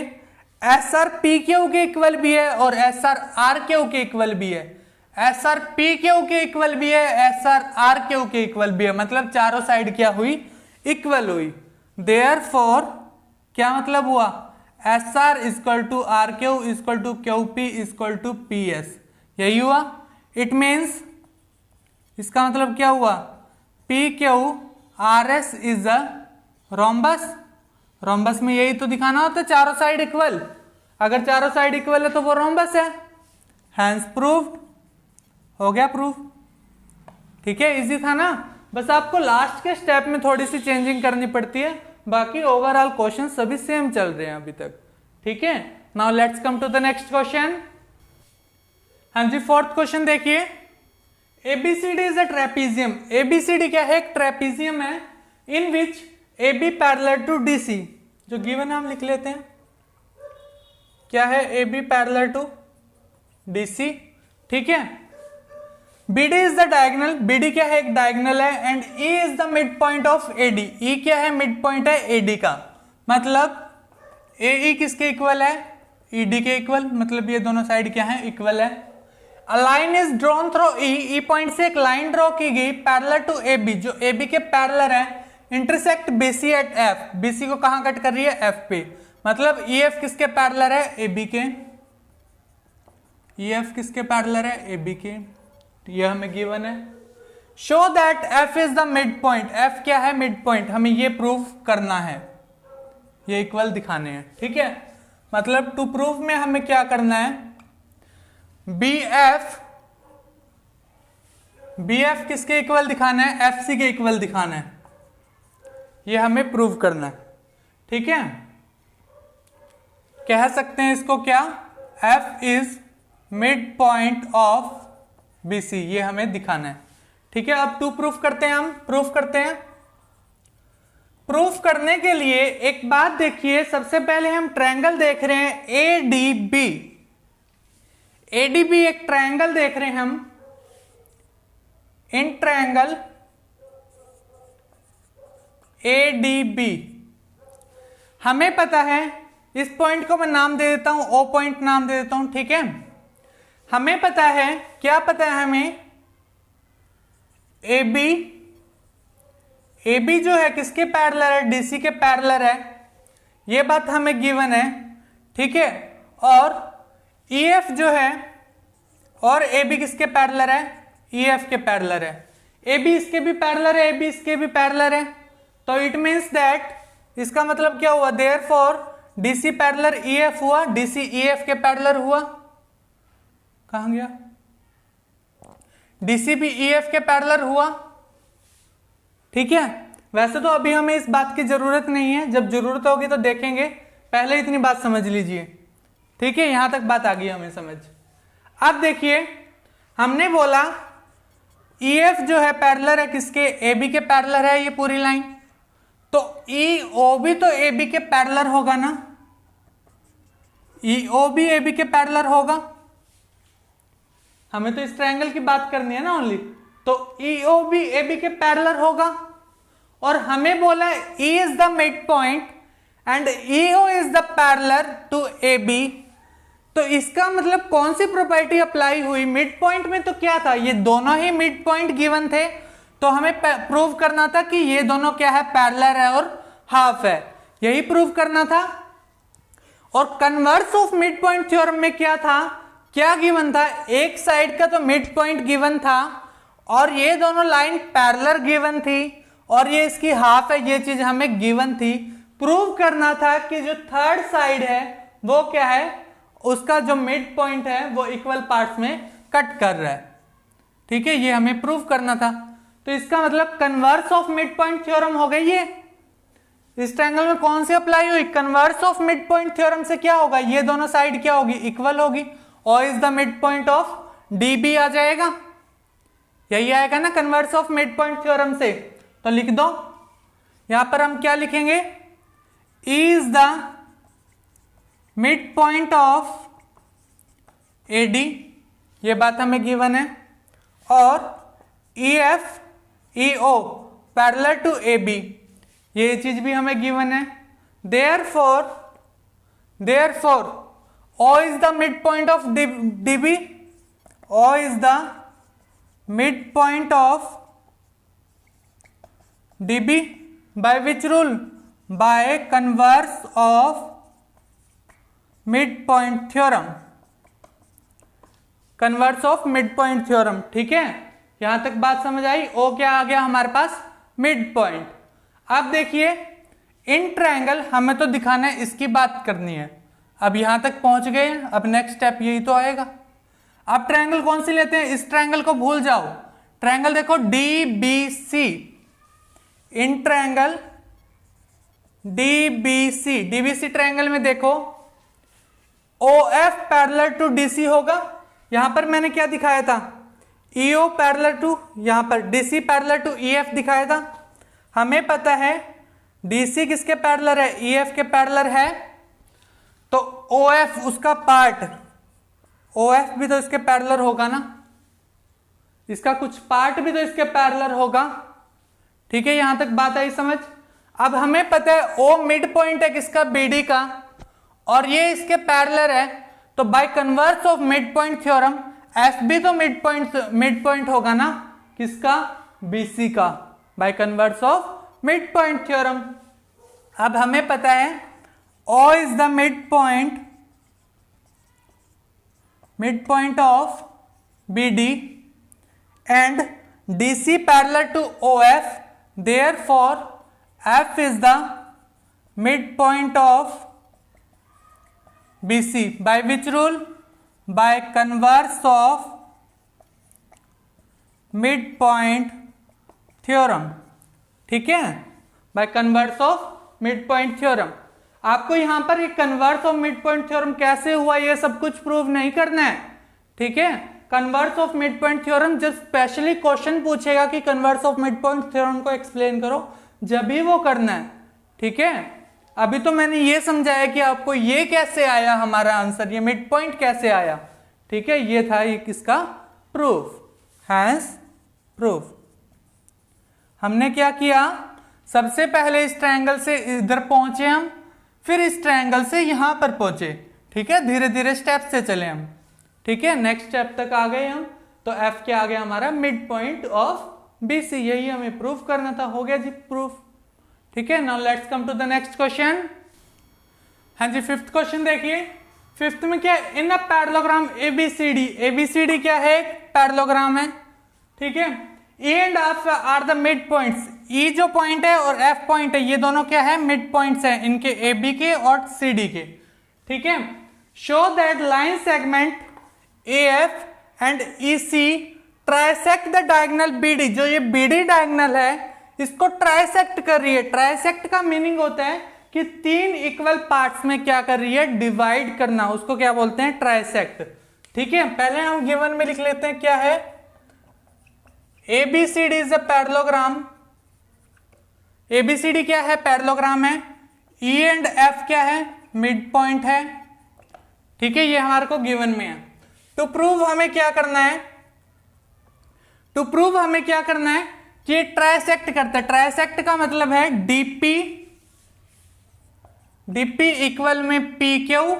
SR PQ के इक्वल भी है और SR RQ के इक्वल भी है, SR PQ के इक्वल भी है, SR RQ के इक्वल भी है, मतलब चारों साइड क्या हुई? इक्वल हुई। देयरफॉर क्या मतलब हुआ? SR equal to RQ equal to QP equal to PS, यही हुआ। इट मीन्स इसका मतलब क्या हुआ? PQRS is a rhombus. Rhombus में यही तो दिखाना होता है, चारों साइड इक्वल। अगर चारों साइड इक्वल है तो वो रोम्बस है। हैंस प्रूव्ड, हो गया प्रूफ। ठीक है, इजी था ना? बस आपको लास्ट के स्टेप में थोड़ी सी चेंजिंग करनी पड़ती है, बाकी ओवरऑल क्वेश्चन सभी सेम चल रहे हैं अभी तक। ठीक है, now let's come to the next question. हाँ जी, फोर्थ क्वेश्चन देखिए। ABCD is a trapezium. ABCD क्या है? एक ट्रेपीजियम है in which AB parallel to DC, जो गिवन है हम लिख लेते हैं। क्या है? AB parallel to DC। ठीक है, BD is the diagonal. BD क्या है? एक डायगोनल है and E is the mid point of AD। E क्या है? मिड पॉइंट है AD का, मतलब AE किसके इक्वल है? ED के इक्वल, मतलब ये दोनों साइड क्या है? इक्वल है। A line is drawn through E, E point से एक लाइन ड्रॉ की गई पैरेलल टू ए बी, जो ए बी के पैरेलल है, intersect B C at F, B C को कहां कट कर रही है, एफ पे, मतलब ई एफ किसके पैरेलल है, ए बी के, ई एफ किसके पैरेलल है, ए बी के, ये हमें गिवन है। Show that F is the mid point, F क्या है, मिड पॉइंट, हमें ये प्रूव करना है, ये इक्वल दिखाने हैं, ठीक है। मतलब टू प्रूव में हमें क्या करना है, बी एफ किसके इक्वल दिखाना है, एफ सी के इक्वल दिखाना है, ये हमें प्रूव करना है, ठीक है। कह सकते हैं इसको क्या, F is mid point of B C, ये हमें दिखाना है, ठीक है। अब टू प्रूफ करते हैं, हम प्रूफ करते हैं। प्रूफ करने के लिए एक बात देखिए, सबसे पहले हम ट्रायंगल देख रहे हैं A D B, A D B एक ट्रायंगल देख रहे हैं हम, in triangle A D B, हमें पता है, इस पॉइंट को मैं नाम दे देता हूं, ओ पॉइंट नाम दे देता हूं, ठीक है। हमें पता है, क्या पता है हमें, ए बी जो है किसके पैरेलल है, डीसी के पैरेलल है, ये बात हमें गिवन है, ठीक है। और ई एफ जो है, और ए बी किसके पैरेलल है, ई एफ के पैरेलल है, ए बी इसके भी पैरेलल है, ए बी इसके भी पैरेलल है, तो इट मीन्स दैट, इसका मतलब क्या हुआ, therefore DC parallel E F हुआ, डीसी ई एफ के पैरेलल हुआ, कहां गया, डीसी भी ई एफ के पैरेलल हुआ, ठीक है। वैसे तो अभी हमें इस बात की जरूरत नहीं है, जब जरूरत होगी तो देखेंगे, पहले इतनी बात समझ लीजिए, ठीक है। यहां तक बात आ गई हमें समझ। अब देखिए, हमने बोला ई एफ जो है पैरेलल है किसके, ए बी के पैरेलल है ये पूरी लाइन, तो ई ओ बी तो ए बी के पैरेलल होगा ना, ई ओ बी ए बी के पैरेलल होगा, हमें तो इस ट्रायंगल की बात करनी है ना ओनली, तो E O B A B के पैरेलल होगा, और हमें बोला E is the mid point and E O is the parallel to A B, तो इसका मतलब कौन सी प्रॉपर्टी अप्लाई हुई, मिड पॉइंट में तो क्या था, ये दोनों ही मिड पॉइंट गिवन थे, तो हमें प्रूव करना था कि ये दोनों क्या है, पैरेलल है और हाफ है, यही प्रूव करना था। और converse of mid point theorem में क्या था, क्या गिवन था, एक साइड का तो मिड पॉइंट गिवन था, और ये दोनों लाइन पैरेलल गिवन थी, और ये इसकी हाफ है, ये चीज हमें गिवन थी। प्रूव करना था कि जो थर्ड साइड है वो क्या है, उसका जो मिड पॉइंट है वो इक्वल पार्ट्स में कट कर रहा है, ठीक है, ये हमें प्रूव करना था। तो इसका मतलब converse of mid point theorem हो गई ये। इस ट्रायंगल में कौन सी अप्लाई हुई, converse of mid point theorem से क्या होगा, ये दोनों साइड क्या होगी, इक्वल होगी, और is the mid point of D B आ जाएगा, यही आएगा ना converse of mid point theorem से। तो लिख दो, यहां पर हम क्या लिखेंगे, is the mid point of A D, ये बात हमें गिवन है, और E F E O parallel to A B, ये चीज भी हमें गिवन है। Therefore O is the mid point of D B, O is the mid point of D B, by which rule, by converse of mid point theorem, converse of mid point theorem, ठीक है। यहां तक बात समझ आई, ओ क्या आ गया हमारे पास, mid point. अब देखिए, इन ट्रायंगल हमें तो दिखाना है, इसकी बात करनी है, अब यहां तक पहुंच गए, अब नेक्स्ट स्टेप यही तो आएगा। अब ट्रायंगल कौन सी लेते हैं, इस ट्रायंगल को भूल जाओ, ट्रायंगल देखो D B C, in triangle D B C triangle में देखो O F parallel to D C होगा, यहां पर मैंने क्या दिखाया था, ई ओ पैरेलल टू, यहां पर D C parallel to E F दिखाया था। हमें पता है डी सी किसके पैरेलल है, ई एफ के पैरेलल है, तो ओ एफ उसका पार्ट, ओ एफ भी तो इसके पैरेलल होगा ना, इसका कुछ पार्ट भी तो इसके पैरेलल होगा, ठीक है। यहां तक बात आई समझ। अब हमें पता है ओ मिड पॉइंट है किसका, बीडी का, और ये इसके पैरेलल है, तो bye converse of mid point theorem F भी तो मिड पॉइंट होगा ना, किसका, BC का, bye converse of mid point theorem. अब हमें पता है O is the mid point of BD and DC parallel to OF, therefore F is the midpoint of BC by which rule, by converse of midpoint theorem, ठीक है, by converse of midpoint theorem। आपको यहां पर एक converse of mid point theorem कैसे हुआ ये सब कुछ प्रूव नहीं करना है, ठीक है। Converse of mid point theorem जब स्पेशली क्वेश्चन पूछेगा कि converse of mid point theorem को एक्सप्लेन करो, जब भी वो करना है, ठीक है। अभी तो मैंने ये समझाया कि आपको ये कैसे आया हमारा आंसर, ये मिड पॉइंट कैसे आया, ठीक है, ये था ये किसका प्रूफ, हैंस प्रूफ। हमने क्या किया, सबसे पहले इस ट्रायंगल से इधर पहुंचे हम, फिर इस ट्रायंगल से यहां पर पहुंचे, ठीक है, धीरे धीरे स्टेप से चले हम, ठीक है, नेक्स्ट स्टेप तक आ गए हम। तो F क्या आ गया हमारा, मिड पॉइंट ऑफ BC, यही हमें प्रूफ करना था, हो गया जी प्रूफ, ठीक है। Now let's come to the next question. हाँ जी, फिफ्थ क्वेश्चन देखिए। फिफ्थ में क्या है, इन अ पैरेललोग्राम ABCD क्या है, एक पैरेललोग्राम है, ठीक है। E and F are the mid points, E जो पॉइंट है और F पॉइंट है, ये दोनों क्या है, मिड पॉइंट्स हैं इनके, AB के और CD के, ठीक है। Show that line segment AF and EC trisect the diagonal BD, जो ये BD डायगोनल है इसको ट्राइसेक्ट कर रही है। ट्राइसेक्ट का मीनिंग होता है कि तीन इक्वल पार्ट्स में क्या कर रही है, डिवाइड करना, उसको क्या बोलते हैं, ट्राइसेक्ट, ठीक है। पहले हम गिवन में लिख लेते हैं क्या है, ABCD is a parallelogram, ABCD क्या है, पैरेललोग्राम है। E एंड F क्या है, मिड पॉइंट है, ठीक है, ये हमारे को गिवन में है। टू प्रूव हमें क्या करना है, कि ये ट्राइसेक्ट करता है। ट्राइसेक्ट का मतलब है DP इक्वल में PQ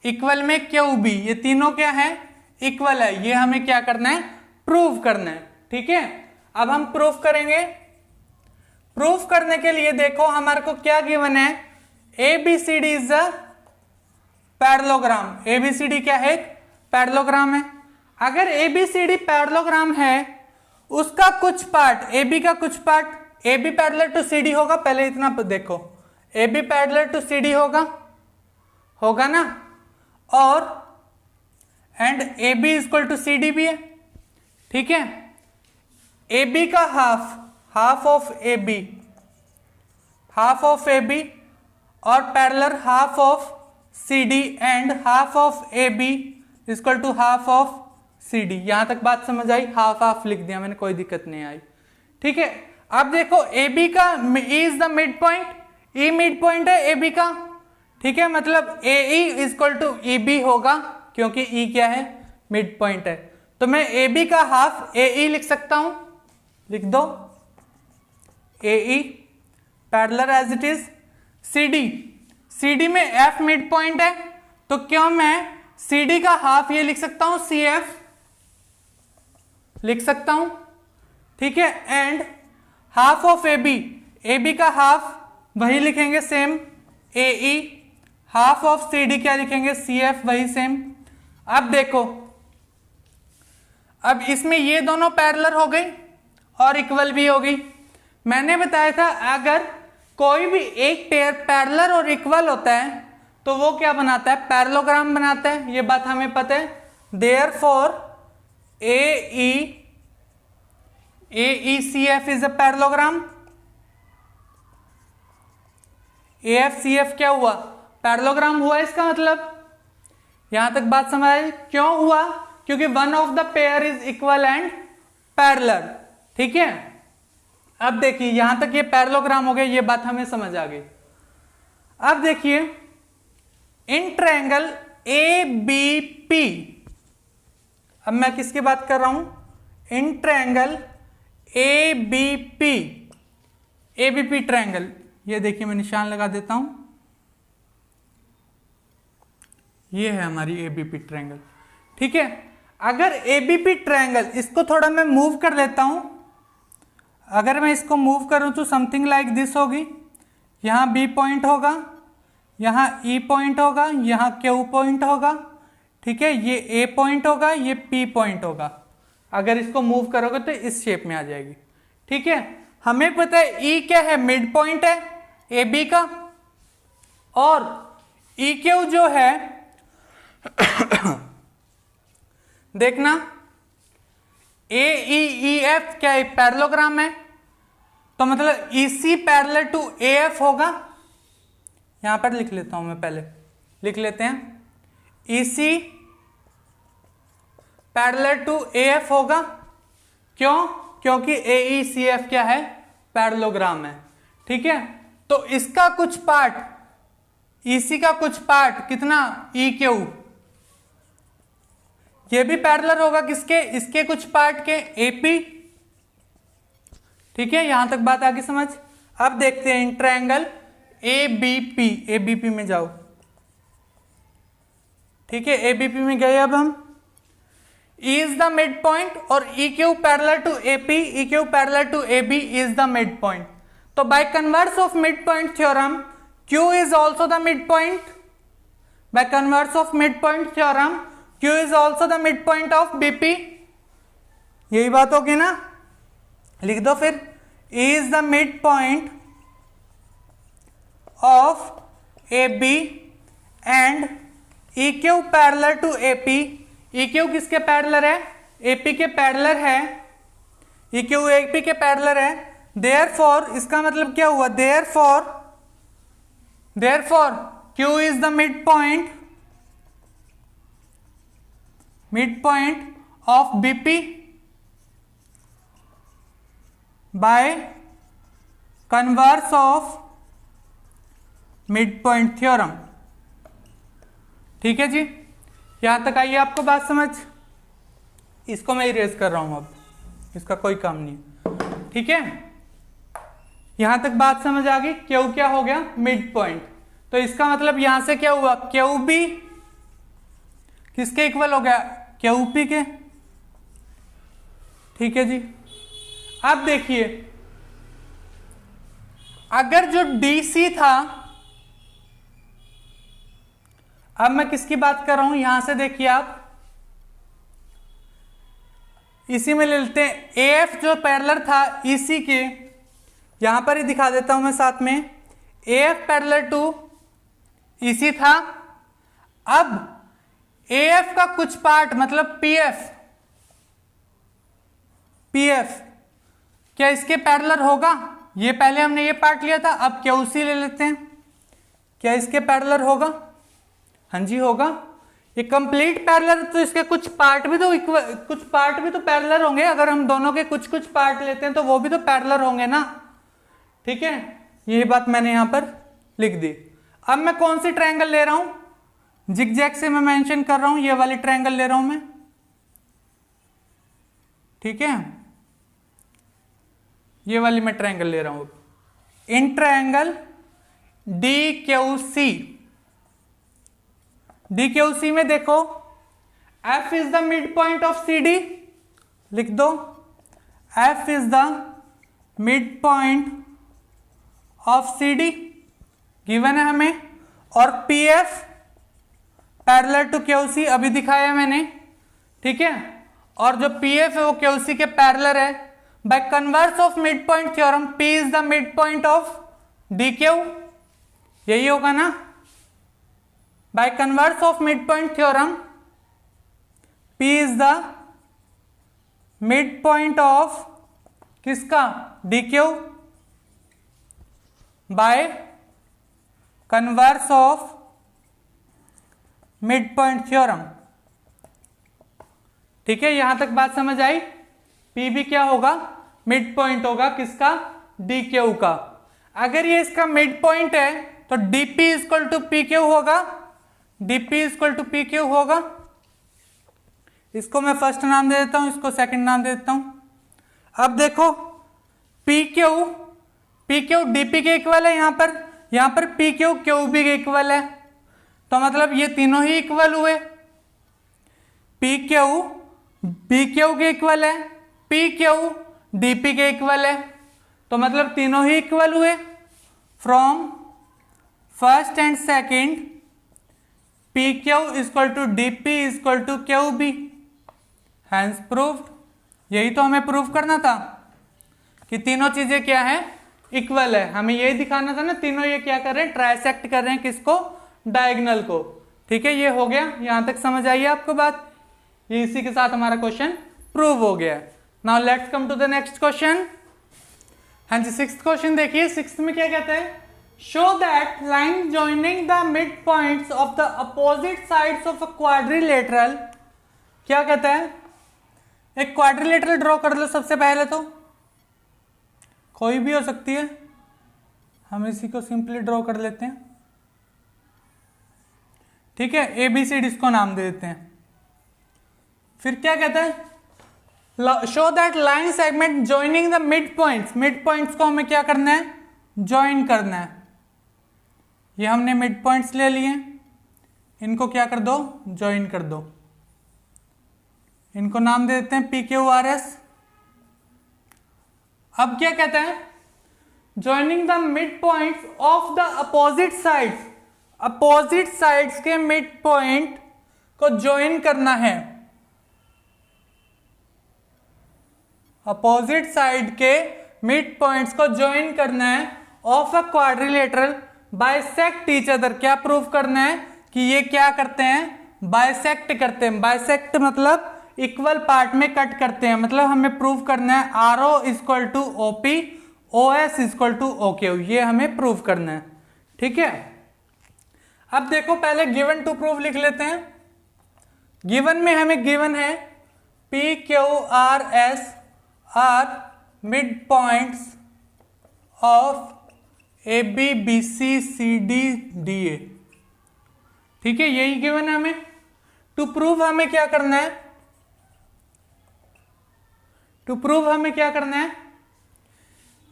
इक्वल में QB, ये तीनों क्या है, इक्वल है। ये हमें क्या करना है, प्रूव करना है, ठीक है। अब हम प्रूफ करेंगे। प्रूफ करने के लिए देखो हमारे को क्या गिवन है, ABCD is a parallelogram. ABCD क्या है, पैरेललोग्राम है। अगर ABCD पैरेललोग्राम है, उसका कुछ पार्ट, AB का कुछ part, AB parallel to CD होगा, पहले इतना देखो, AB पैरेलल टू CD होगा ना, और and AB equal to CD भी है, ठीक है। AB का हाफ ऑफ AB और parallel half of CD and half of AB equal to half of CD। यहां तक बात समझ आई, हाफ लिख दिया मैंने, कोई दिक्कत नहीं आई, ठीक है। अब देखो AB का E is the mid point, E mid point है AB का, ठीक है, मतलब AE इक्वल टू EB होगा, क्योंकि E क्या है, मिड पॉइंट है। तो मैं AB का हाफ AE लिख सकता हूं, लिख दो AE parallel as it is. CD में F मिड पॉइंट है, तो क्यों मैं CD का हाफ ये लिख सकता हूं, CF लिख सकता हूं, ठीक है। एंड हाफ ऑफ AB का हाफ वही लिखेंगे same AE, half of CD क्या लिखेंगे, CF, वही सेम। अब देखो, अब इसमें ये दोनों पैरेलल हो गई और इक्वल भी हो गई। मैंने बताया था अगर कोई भी एक पेयर पैरेलल और इक्वल होता है तो वो क्या बनाता है, पैरेललोग्राम बनाता है, ये बात हमें पता है। Therefore AECF is a parallelogram. AFCF क्या हुआ, पैरेललोग्राम हुआ, इसका मतलब। यहां तक बात समझ आई, क्यों हुआ, क्योंकि one of the pair is equal and parallel, ठीक है। अब देखिए यहां तक ये पैरेललोग्राम हो गया, ये बात हमें समझ आ गई। अब देखिए इन ट्रायंगल ABP, अब मैं किसकी बात कर रहा हूं, इन ट्रायंगल ABP ट्रायंगल, ये देखिए मैं निशान लगा देता हूं, ये है हमारी ABP ट्रायंगल, ठीक है। अगर एबीपी ट्रायंगल, इसको थोड़ा मैं मूव कर लेता हूं, अगर मैं इसको मूव करूं तो समथिंग लाइक दिस होगी। यहां बी पॉइंट होगा, यहां ई पॉइंट होगा, यहां क्यू पॉइंट होगा, ठीक है। ये ए पॉइंट होगा, ये पी पॉइंट होगा। अगर इसको मूव करोगे तो इस शेप में आ जाएगी, ठीक है। हमें पता है ई क्या है, मिड पॉइंट है ए बी का, और ई क्यू जो है देखना ए ई ई एफ क्या है, पैरेललोग्राम है, तो मतलब E C parallel to A F होगा। यहां पर लिख लेता हूं मैं, पहले लिख लेते हैं, E C parallel to A F होगा। क्यों? क्योंकि ए ई सी एफ क्या है, पैरेललोग्राम है, ठीक है। तो इसका कुछ पार्ट, ईसी का कुछ पार्ट कितना, ई क्यू, ये भी पैरेलल होगा किसके, इसके कुछ पार्ट के, एपी, ठीक है। यहां तक बात आगे समझ। अब देखते हैं इन ट्रायंगल एबीपी, एबीपी में जाओ, ठीक है। एबीपी में गए अब हम, E is the midpoint और EQ parallel to AP, EQ parallel to AB is the midpoint. तो by converse of midpoint theorem, Q is also the midpoint. By converse of midpoint theorem, Q is also the midpoint of BP. यही बात होगी ना, लिख दो फिर, E is the midpoint of AB and EQ parallel to AP. EQ किसके parallel है, AP के पैरेलल है, EQ AP के पैरेलल है। देयरफॉर इसका मतलब क्या हुआ, therefore Q is the midpoint of BP by converse of midpoint theorem, ठीक है जी। यहां तक आइए, आपको बात समझ। इसको मैं इरेज कर रहा हूं, अब इसका कोई काम नहीं, ठीक है। यहां तक बात समझ आ गई। क्यू क्या हो गया, मिड पॉइंट। तो इसका मतलब यहां से क्या हुआ, क्यू बी किसके इक्वल हो गया, क्यू पी के, ठीक है जी। अब देखिए, अगर जो डी सी था, अब मैं किसकी बात कर रहा हूं, यहां से देखिए आप, इसी में ले लेते हैं, ए एफ जो पैरेलल था इसी के, यहां पर ही दिखा देता हूं मैं साथ में, ए एफ पैरेलल टू इसी था। अब ए एफ का कुछ पार्ट मतलब पी एफ क्या इसके पैरेलल होगा, ये पहले हमने ये पार्ट लिया था, अब क्या उसी ले लेते हैं, क्या इसके पैरेलल होगा, हाँ जी होगा। ये कंप्लीट पैरेलल, तो इसके कुछ पार्ट भी तो पैरेलल होंगे। अगर हम दोनों के कुछ कुछ पार्ट लेते हैं तो वो भी तो पैरेलल होंगे ना, ठीक है। यही बात मैंने यहां पर लिख दी। अब मैं कौन सी ट्रायंगल ले रहा हूं, जिगजैग से मैं मेंशन कर रहा हूं, ये वाली ट्रायंगल ले रहा हूं मैं, ठीक है। ये वाली मैं ट्रायंगल ले रहा हूं। इन ट्रायंगल DQC में देखो, F is the mid point of CD, लिख दो, F is the mid point of CD given है हमें, और PF पैरेलल टू QC अभी दिखाया मैंने, ठीक है। और जो PF है वो QC के पैरेलल है। By converse of mid point theorem, P is the mid point of DQ, यही होगा ना। Bye converse of mid point theorem, P is the mid point of किसका, DQ, bye converse of mid point theorem, ठीक है। यहां तक बात समझ आई। P भी क्या होगा, मिड पॉइंट होगा किसका, DQ का। अगर ये इसका मिड पॉइंट है तो DP इक्वल टू PQ होगा, DP इक्वल टू PQ होगा। इसको मैं फर्स्ट नाम दे देता हूं, इसको सेकंड नाम दे देता हूं। अब देखो PQ DP के इक्वल है, यहां पर PQ QB के इक्वल है, तो मतलब ये तीनों ही इक्वल हुए। पी क्यू के इक्वल है, पी क्यू डी पी के इक्वल है, तो मतलब तीनों ही इक्वल हुए from first and second P Q equal to D P equal to Q B, hence proved. यही तो हमें प्रूव करना था कि तीनों चीजें क्या है, इक्वल है। हमें यही दिखाना था ना, तीनों ये क्या कर रहे हैं, ट्राइसेक्ट कर रहे हैं किसको, डायगोनल को। ठीक है, ये हो गया, यहां तक समझ आई आपको बात। ये इसी के साथ हमारा क्वेश्चन प्रूव हो गया। Now let's come to the next question. हाँ जी, सिक्स्थ क्वेश्चन देखिए। सिक्स्थ में क्या कहते हैं, show that line joining the mid points of the opposite sides of a quadrilateral. क्या कहता है, एक क्वाड्रिलेटरल ड्रॉ कर लो सबसे पहले, तो कोई भी हो सकती है, हम इसी को सिंपली ड्रॉ कर लेते हैं। ठीक है, ABCD इसको नाम दे देते हैं। फिर क्या कहता है, show that line segment joining the mid points. Mid points को हमें क्या करना है, ज्वाइन करना है। ये हमने मिड पॉइंट्स ले लिए, इनको क्या कर दो, ज्वाइन कर दो। इनको नाम दे देते हैं PQRS। अब क्या कहता है, joining the mid points of the opposite sides. Opposite sides के मिड पॉइंट को ज्वाइन करना है। अपोजिट साइड के मिड पॉइंट्स को ज्वाइन करना है of a quadrilateral bisect each other. क्या प्रूव करना है कि ये क्या करते हैं, बाइसेक्ट करते हैं। बाइसेक्ट मतलब इक्वल पार्ट में कट करते हैं। मतलब हमें प्रूव करना है RO equal to OP, OS equal to OQ। ये हमें प्रूव करना है। ठीक है, अब देखो पहले गिवन टू प्रूव लिख लेते हैं। गिवन में हमें गिवन है PQRS are mid points of AB BC CD DA। ठीक है, यही गिवन है हमें। टू प्रूव हमें क्या करना है, टू प्रूव हमें क्या करना है,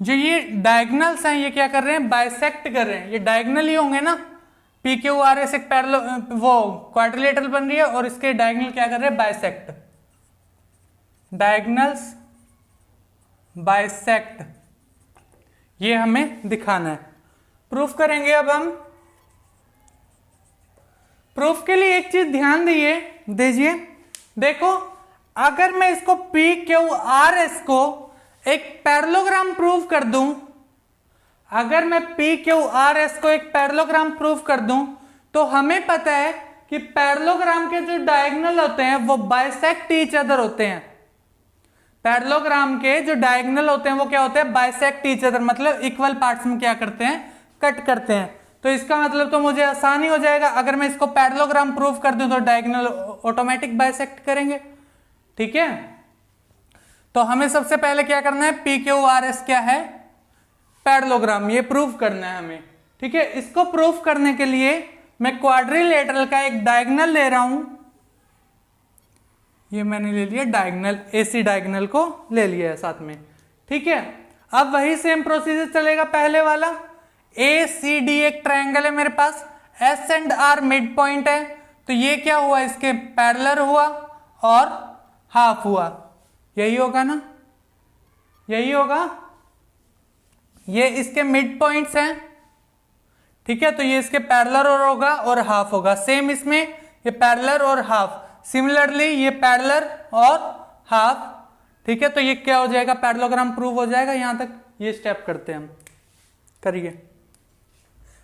जो ये डायगोनल्स हैं ये क्या कर रहे हैं, बाइसेक्ट कर रहे हैं। ये डायगोनल ही होंगे ना, PQRS एक पैरेलल वो क्वाड्रिलेटरल बन रही है और इसके डायगोनल क्या कर रहे हैं, बाइसेक्ट। डायगोनल्स बाइसेक्ट, ये हमें दिखाना है। प्रूफ करेंगे अब हम। प्रूफ के लिए एक चीज ध्यान दीजिए। देखो, अगर मैं इसको PQRS को एक पैरेललोग्राम प्रूव कर दूं, अगर मैं PQRS को एक पैरेललोग्राम प्रूव कर दूं, तो हमें पता है कि पैरेललोग्राम के जो डायगोनल होते हैं वो बाइसेक्ट ईच अदर होते हैं। पैरेललोग्राम के जो डायगोनल होते हैं वो क्या होते हैं, बाइसेक्ट ईच अदर। मतलब इक्वल पार्ट्स में क्या करते हैं, कट करते हैं। तो इसका मतलब तो मुझे आसानी हो जाएगा, अगर मैं इसको पैरेललोग्राम प्रूव कर दूं तो डायगोनल ऑटोमेटिक बाइसेक्ट करेंगे। ठीक है, तो हमें सबसे पहले क्या करना है, PQRS क्या है, पैरेललोग्राम, ये प्रूव करना है हमें। ठीक है, इसको प्रूव करने के लिए मैं क्वाड्रिलेटरल का एक डायगोनल ले रहा हूं। ये मैंने ले लिया डायगोनल, AC डायगोनल को ले लिया है साथ में। ठीक है, अब वही सेम प्रोसीजर चलेगा पहले वाला। ACD एक ट्रायंगल है मेरे पास, S and R mid point है, तो ये क्या हुआ, इसके पैरेलल हुआ और हाफ हुआ। यही होगा ना, यही होगा, ये इसके मिड पॉइंट्स हैं। ठीक है, तो ये इसके पैरेलल और होगा और हाफ होगा। सेम इसमें ये पैरेलल और हाफ, सिमिलरली ये पैरेलल और हाफ। ठीक है, तो ये क्या हो जाएगा, पैरेललोग्राम प्रूव हो जाएगा। यहां तक ये स्टेप करते हैं हम, करिए।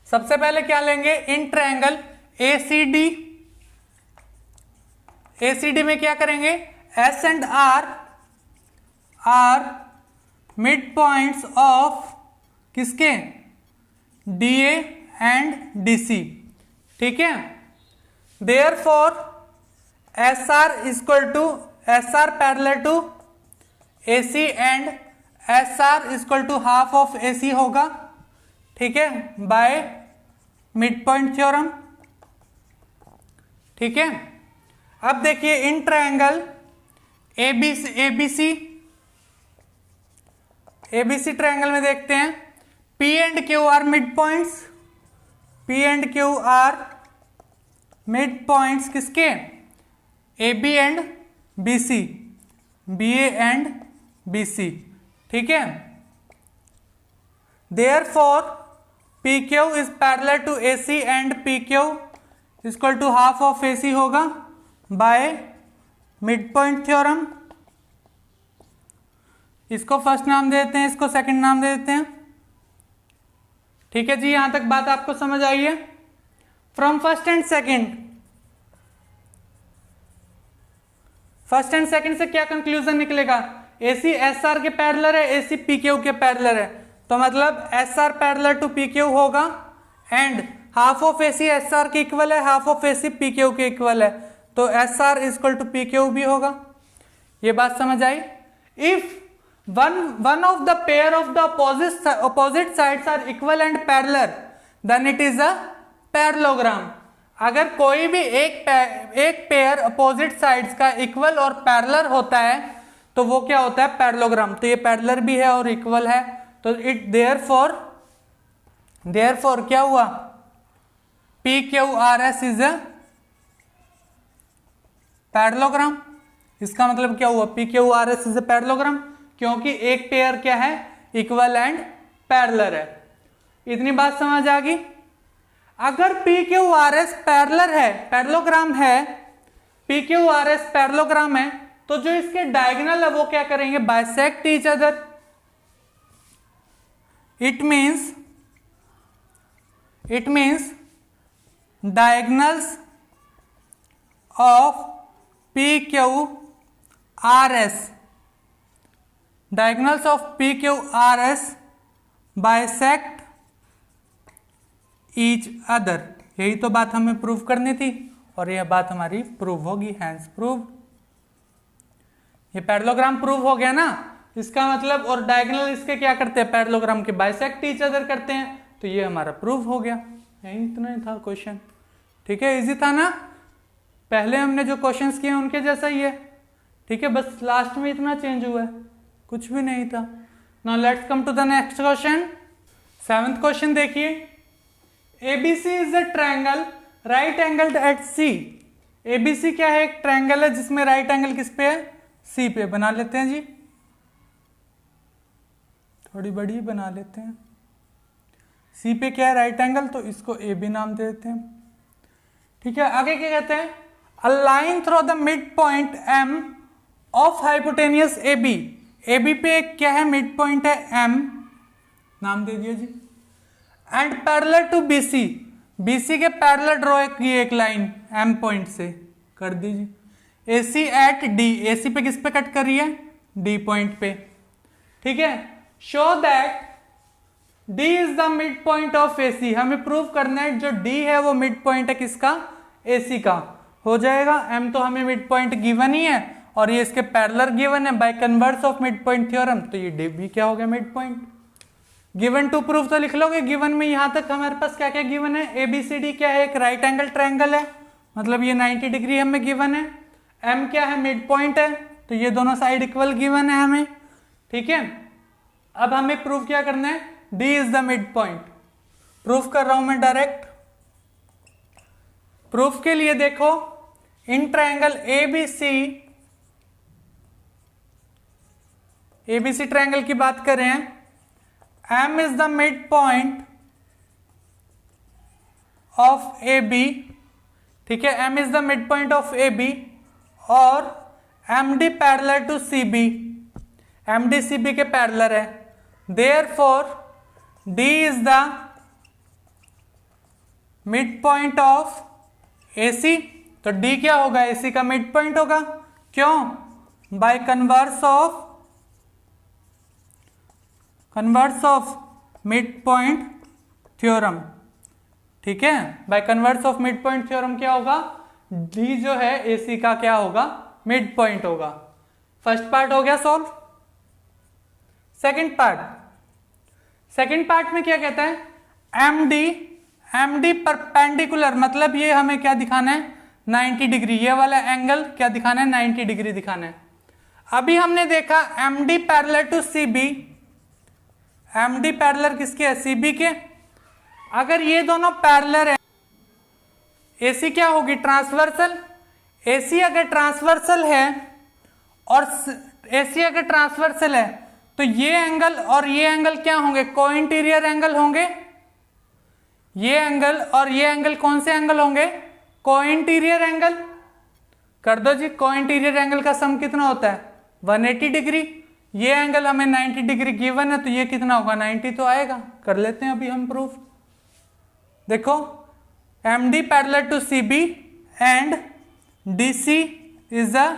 सबसे पहले क्या लेंगे, इन ट्रायंगल ACD। ACD में क्या करेंगे, S and R are mid points of किसके, DA एंड DC। ठीक है, therefore SR equal to SR parallel to AC and SR equal to half of AC होगा। ठीक है, बाय मिड पॉइंट थ्योरम। ठीक है, अब देखिए इन ट्रायंगल ABC ट्रायंगल में देखते हैं, P and Q are mid points, P and Q are mid points किसके, A B and B C, B A and B C, ठीक है। Therefore P Q is parallel to A C and P Q equal to half of A C होगा by mid point theorem. इसको first नाम दे देते हैं, इसको second नाम दे देते हैं, ठीक है जी। यहां तक बात आपको समझ आई है। फ्रॉम फर्स्ट एंड सेकंड से क्या कंक्लूजन निकलेगा? एसी एस आर के पैरेलल है, एसी पी क्यू के पैरेलल है, तो मतलब S R parallel to P Q होगा and half of AC S R के इक्वल है, half of AC P Q के इक्वल है, तो S R equal to P Q भी होगा। ये बात समझ आई। If one of the pair of the opposite sides are equal and parallel then it is a parallelogram। अगर कोई भी एक पेयर अपोजिट साइड्स का इक्वल और पैरेलल होता है तो वो क्या होता है? पैरेललोग्राम। तो ये पैरेलल भी है और इक्वल है, तो इट देयरफॉर क्या हुआ? P Q R S is a parallelogram. इसका मतलब क्या हुआ? P Q R S is a parallelogram, क्योंकि एक पेयर क्या है? इक्वल एंड पैरेलल है। इतनी बात समझ आ गई। अगर P Q R S parallel है, पैरेललोग्राम है, P Q R S parallelogram है, तो जो इसके डायगोनल है वो क्या करेंगे? Bisect each other. It means diagonals of P Q R S, diagonals of PQRS bisect each other। यही तो बात हमें प्रूव करनी थी और यह बात हमारी प्रूव होगी, हैंस प्रूव। ये पैरेललोग्राम प्रूव हो गया ना, इसका मतलब, और डायगोनल इसके क्या करते हैं? पैरेललोग्राम के बाइसेक्ट ईच अदर करते हैं, तो ये हमारा प्रूव हो गया। यही इतना ही था क्वेश्चन, ठीक है। इजी था ना? पहले हमने जो क्वेश्चंस किए उनके जैसा ही है, ठीक है, बस लास्ट में इतना चेंज हुआ है, कुछ भी नहीं था। Now let's come to the next question. 7th question देखिए। ABC is a triangle right angled at C. ABC क्या है? एक ट्रायंगल है जिसमें राइट एंगल किस पे है? सी पे। बना लेते हैं जी, थोड़ी बड़ी बना लेते हैं। सी पे क्या है? राइट एंगल, तो इसको ए बी नाम दे देते हैं, ठीक है। आगे क्या कहते हैं? A line through the mid point M of hypotenuse A B. A B पे क्या है? मिड पॉइंट है एम, नाम दे दिया जी। And parallel to B C, B C के पैरेलल ड्रॉ की एक लाइन एम पॉइंट से कर दीजिए। ए सी एट डी, ए सी पे किस पे कट कर रही है? डी पॉइंट पे, ठीक है। Show that D is the mid point of A C. हमें प्रूव करना है जो डी है वो मिड पॉइंट है किसका? ए सी का। हो जाएगा। एम तो हमें मिड पॉइंट गिवन ही है और ये इसके पैरेलल गिवन है by converse of mid point theorem, तो ये डी भी क्या हो गया? Mid point. Given to proof तो लिख लोगे। गिवन में यहां तक हमारे पास क्या क्या गिवन है? एबीसीडी क्या है? एक राइट एंगल ट्रायंगल है, मतलब ये 90 डिग्री हमें गिवन है। एम क्या है? मिड पॉइंट है, तो ये दोनों साइड इक्वल गिवन है हमें, ठीक है। अब हमें प्रूफ क्या करना है? D is the mid point. Proof कर रहा हूं मैं डायरेक्ट। प्रूफ के लिए देखो, इन ट्रायंगल एबीसी ट्रायंगल की बात करें, M is the mid point of A B, ठीक है। M is the mid point of A B और MD parallel to CB, MD CB के पैरेलल है। Therefore D is the mid point of AC, तो D क्या होगा? AC का mid point होगा। क्यों? Bye converse of mid point theorem, ठीक है। By converse of mid point theorem क्या होगा? डी जो है एसी का क्या होगा? मिड पॉइंट होगा। फर्स्ट पार्ट हो गया सॉल्व। सेकंड पार्ट में क्या कहता है? एमडी परपेंडिकुलर, मतलब ये हमें क्या दिखाना है? 90 डिग्री। ये वाला एंगल क्या दिखाना है? 90 डिग्री दिखाना है। अभी हमने देखा MD parallel to CB, MD parallel किसके है? सीबी के। अगर ये दोनों पैरेलल है, एसी क्या होगी? ट्रांसवर्सल। AC अगर ट्रांसवर्सल है और AC अगर ट्रांसवर्सल है तो ये एंगल और ये एंगल क्या होंगे, को इंटीरियर एंगल होंगे। ये एंगल और ये एंगल कौन से एंगल होंगे, को इंटीरियर एंगल। कर दो जी, को इंटीरियर एंगल का सम कितना होता है 180 डिग्री। ये एंगल हमें 90 डिग्री गिवन है तो ये कितना होगा 90 तो आएगा। कर लेते हैं अभी हम प्रूफ। देखो MD parallel to CB and DC is a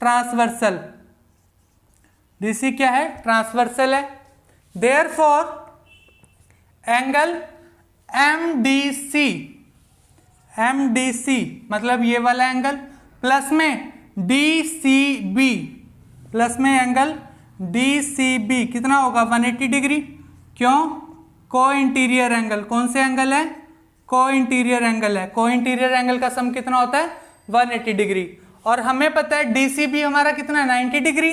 transversal. DC क्या है, ट्रांसवर्सल है। देयरफॉर एंगल MDC मतलब ये वाला एंगल प्लस में DCB प्लस में एंगल DCB कितना होगा 180 डिग्री। क्यों, को इंटीरियर एंगल। कौन से एंगल है, को इंटीरियर एंगल है। को इंटीरियर एंगल का सम कितना होता है 180 डिग्री। और हमें पता है DCB हमारा कितना है 90 डिग्री।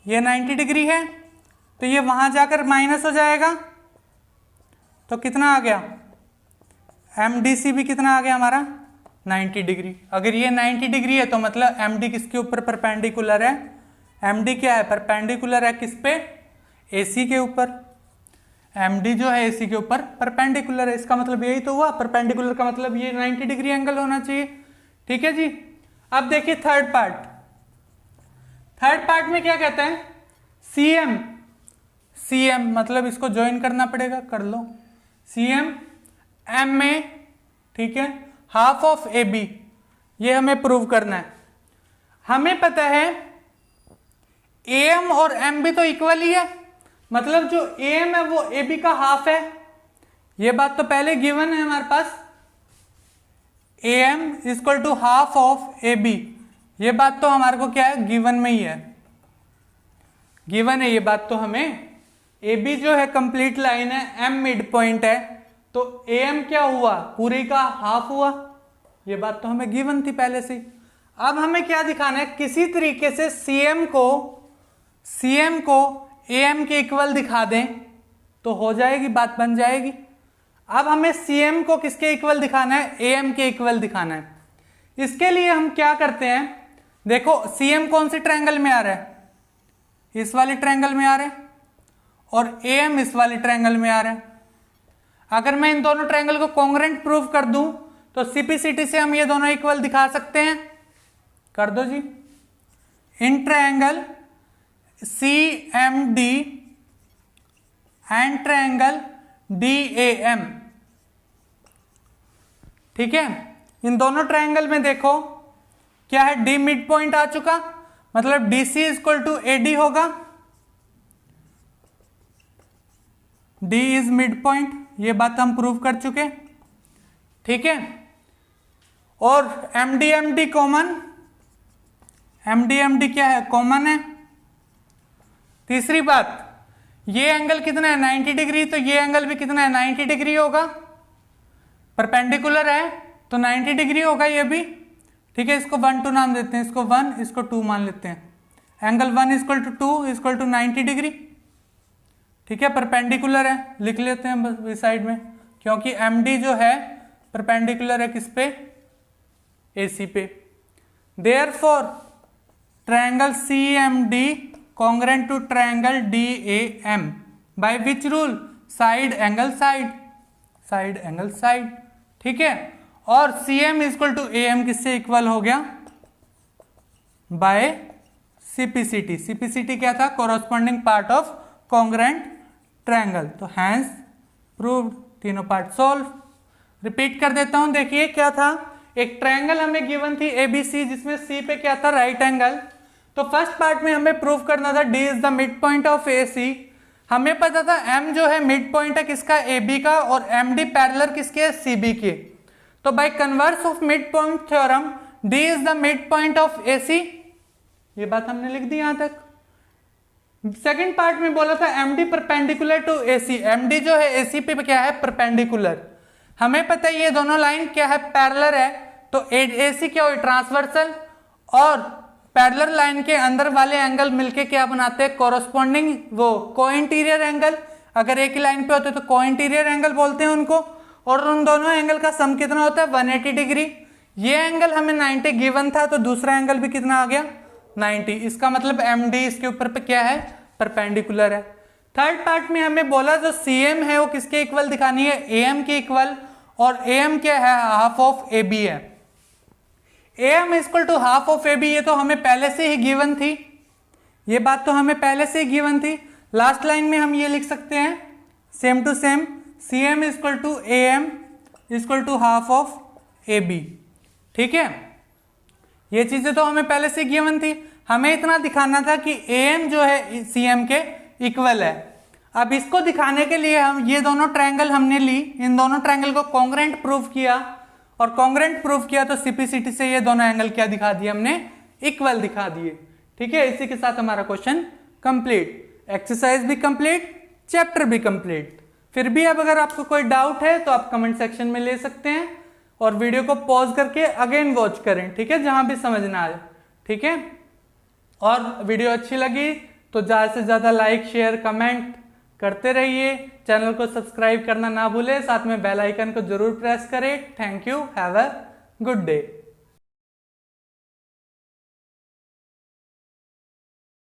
ये 90 डिग्री है तो ये वहां जाकर माइनस हो जाएगा तो कितना आ गया, MDCB कितना आ गया हमारा 90 डिग्री। अगर ये 90 डिग्री है तो मतलब MD किसके ऊपर परपेंडिकुलर है, MD क्या है परपेंडिकुलर है किस पे, AC के ऊपर। MD जो है AC के ऊपर परपेंडिकुलर है, इसका मतलब यही तो हुआ, परपेंडिकुलर का मतलब ये 90 डिग्री एंगल होना चाहिए। ठीक है जी। अब देखिए थर्ड पार्ट। थर्ड पार्ट में क्या कहता है, CM मतलब इसको ज्वाइन करना पड़ेगा, कर लो। CM M में, ठीक है, हाफ ऑफ AB, ये हमें प्रूव करना है। हमें पता है AM और MB तो इक्वल ही है, मतलब जो AM है वो AB का हाफ है। ये बात तो पहले गिवन है हमारे पास, AM equal to half of AB। ये बात तो हमारे को क्या है गिवन में ही है, गिवन है ये बात तो हमें। AB जो है कंप्लीट लाइन है, M मिड पॉइंट है, तो AM क्या हुआ पूरी का हाफ हुआ। ये बात तो हमें गिवन थी पहले से। अब हमें क्या दिखाना है, किसी तरीके से CM को AM के इक्वल दिखा दें तो हो जाएगी, बात बन जाएगी। अब हमें CM को किसके इक्वल दिखाना है, AM के इक्वल दिखाना है। इसके लिए हम क्या करते हैं, देखो CM कौन से ट्रायंगल में आ रहा है, इस वाले ट्रायंगल में आ रहा है, और AM इस वाले ट्रायंगल में आ रहा है। अगर मैं इन दोनों ट्रायंगल को कॉन्ग्रुएंट प्रूव कर दूं तो CPCT से हम ये दोनों इक्वल दिखा सकते हैं। कर दो जी। In triangle CMD and triangle DAM, ठीक है, इन दोनों ट्रायंगल में देखो क्या है, D मिड पॉइंट आ चुका, मतलब DC इक्वल टू AD होगा। D इज मिड पॉइंट, ये बात हम प्रूव कर चुके, ठीक है। और MD कॉमन, MD क्या है कॉमन है। तीसरी बात, ये एंगल कितना है 90 डिग्री, तो ये एंगल भी कितना है 90 डिग्री होगा, परपेंडिकुलर है तो 90 डिग्री होगा ये भी, ठीक है। इसको 1 2 नाम देते हैं, इसको 1 इसको 2 मान लेते हैं। Angle 1 equal to 2 equal to 90 degree, ठीक है, परपेंडिकुलर है, लिख लेते हैं बस इस साइड में, क्योंकि MD जो है परपेंडिकुलर है किस पे, AC पे। Therefore triangle CMD congruent to triangle DAM by which rule, side angle side, side angle side, ठीक है। और CM इक्वल टू AM किससे इक्वल हो गया, बाय CPCT। CPCT क्या था, corresponding part of congruent triangle. तो हैंस प्रूव्ड, तीनों पार्ट सॉल्व। रिपीट कर देता हूं, देखिए क्या था, एक ट्रायंगल हमें गिवन थी ABC जिसमें C पे क्या था राइट एंगल। तो फर्स्ट पार्ट में हमें प्रूव करना था D is the mid point of AC। हमें पता था M जो है मिड पॉइंट है किसका, AB का, और MD पैरेलल किसके है, CB के। तो bye converse of mid point theorem D is the mid point of AC, ये बात हमने लिख दी यहां तक। सेकंड पार्ट में बोला था MD perpendicular to AC, MD जो है AC पे क्या है परपेंडिकुलर। हमें पता है ये दोनों लाइन क्या है पैरेलल है, तो AC क्या हो ट्रांसवर्सल, और पैरेलल लाइन के अंदर वाले एंगल मिलके क्या बनाते हैं कोरोस्पोंडिंग वो को इंटीरियर एंगल। अगर एक ही लाइन पे होते तो को इंटीरियर एंगल बोलते हैं उनको। और उन दोनों एंगल का सम कितना होता है 180 डिग्री। ये एंगल हमें 90 गिवन था, तो दूसरा एंगल भी कितना आ गया 90। इसका मतलब MD इसके ऊपर पे क्या है, परपेंडिकुलर है। थर्ड पार्ट में हमें बोला जो CM है वो किसके इक्वल दिखानी है, AM के इक्वल, और AM क्या है, हाफ ऑफ AB है। AM equal to half of AB, ये तो हमें पहले से ही गिवन थी, ये बात तो हमें पहले से ही गिवन थी। लास्ट लाइन में हम ये लिख सकते हैं same to same, CM equal to AM equal to half of AB। ठीक है, ये चीजें तो हमें पहले से गिवन थी, हमें इतना दिखाना था कि AM जो है CM के इक्वल है। अब इसको दिखाने के लिए हम ये दोनों ट्रायंगल हमने ली, इन दोनों ट्रायंगल को कॉन्ग्रेंट प्रूव किया, और कॉन्ग्रेंट प्रूव किया तो CPCT से ये दोनों एंगल क्या दिखा दिए हमने, इक्वल दिखा दिए। ठीक है, इसी के साथ हमारा क्वेश्चन कंप्लीट, एक्सरसाइज भी कंप्लीट, चैप्टर भी कंप्लीट। फिर भी अब अगर आपको कोई डाउट है तो आप कमेंट सेक्शन में ले सकते हैं, और वीडियो को पॉज करके अगेन वॉच करें, ठीक है, जहां भी समझ ना आए। ठीक है, और वीडियो अच्छी लगी तो ज़्यादा से ज़्यादा लाइक शेयर कमेंट करते रहिए, चैनल को सब्सक्राइब करना ना भूलें, साथ में बेल आइकन को जरूर प्रेस करें। Thank you, have a good day.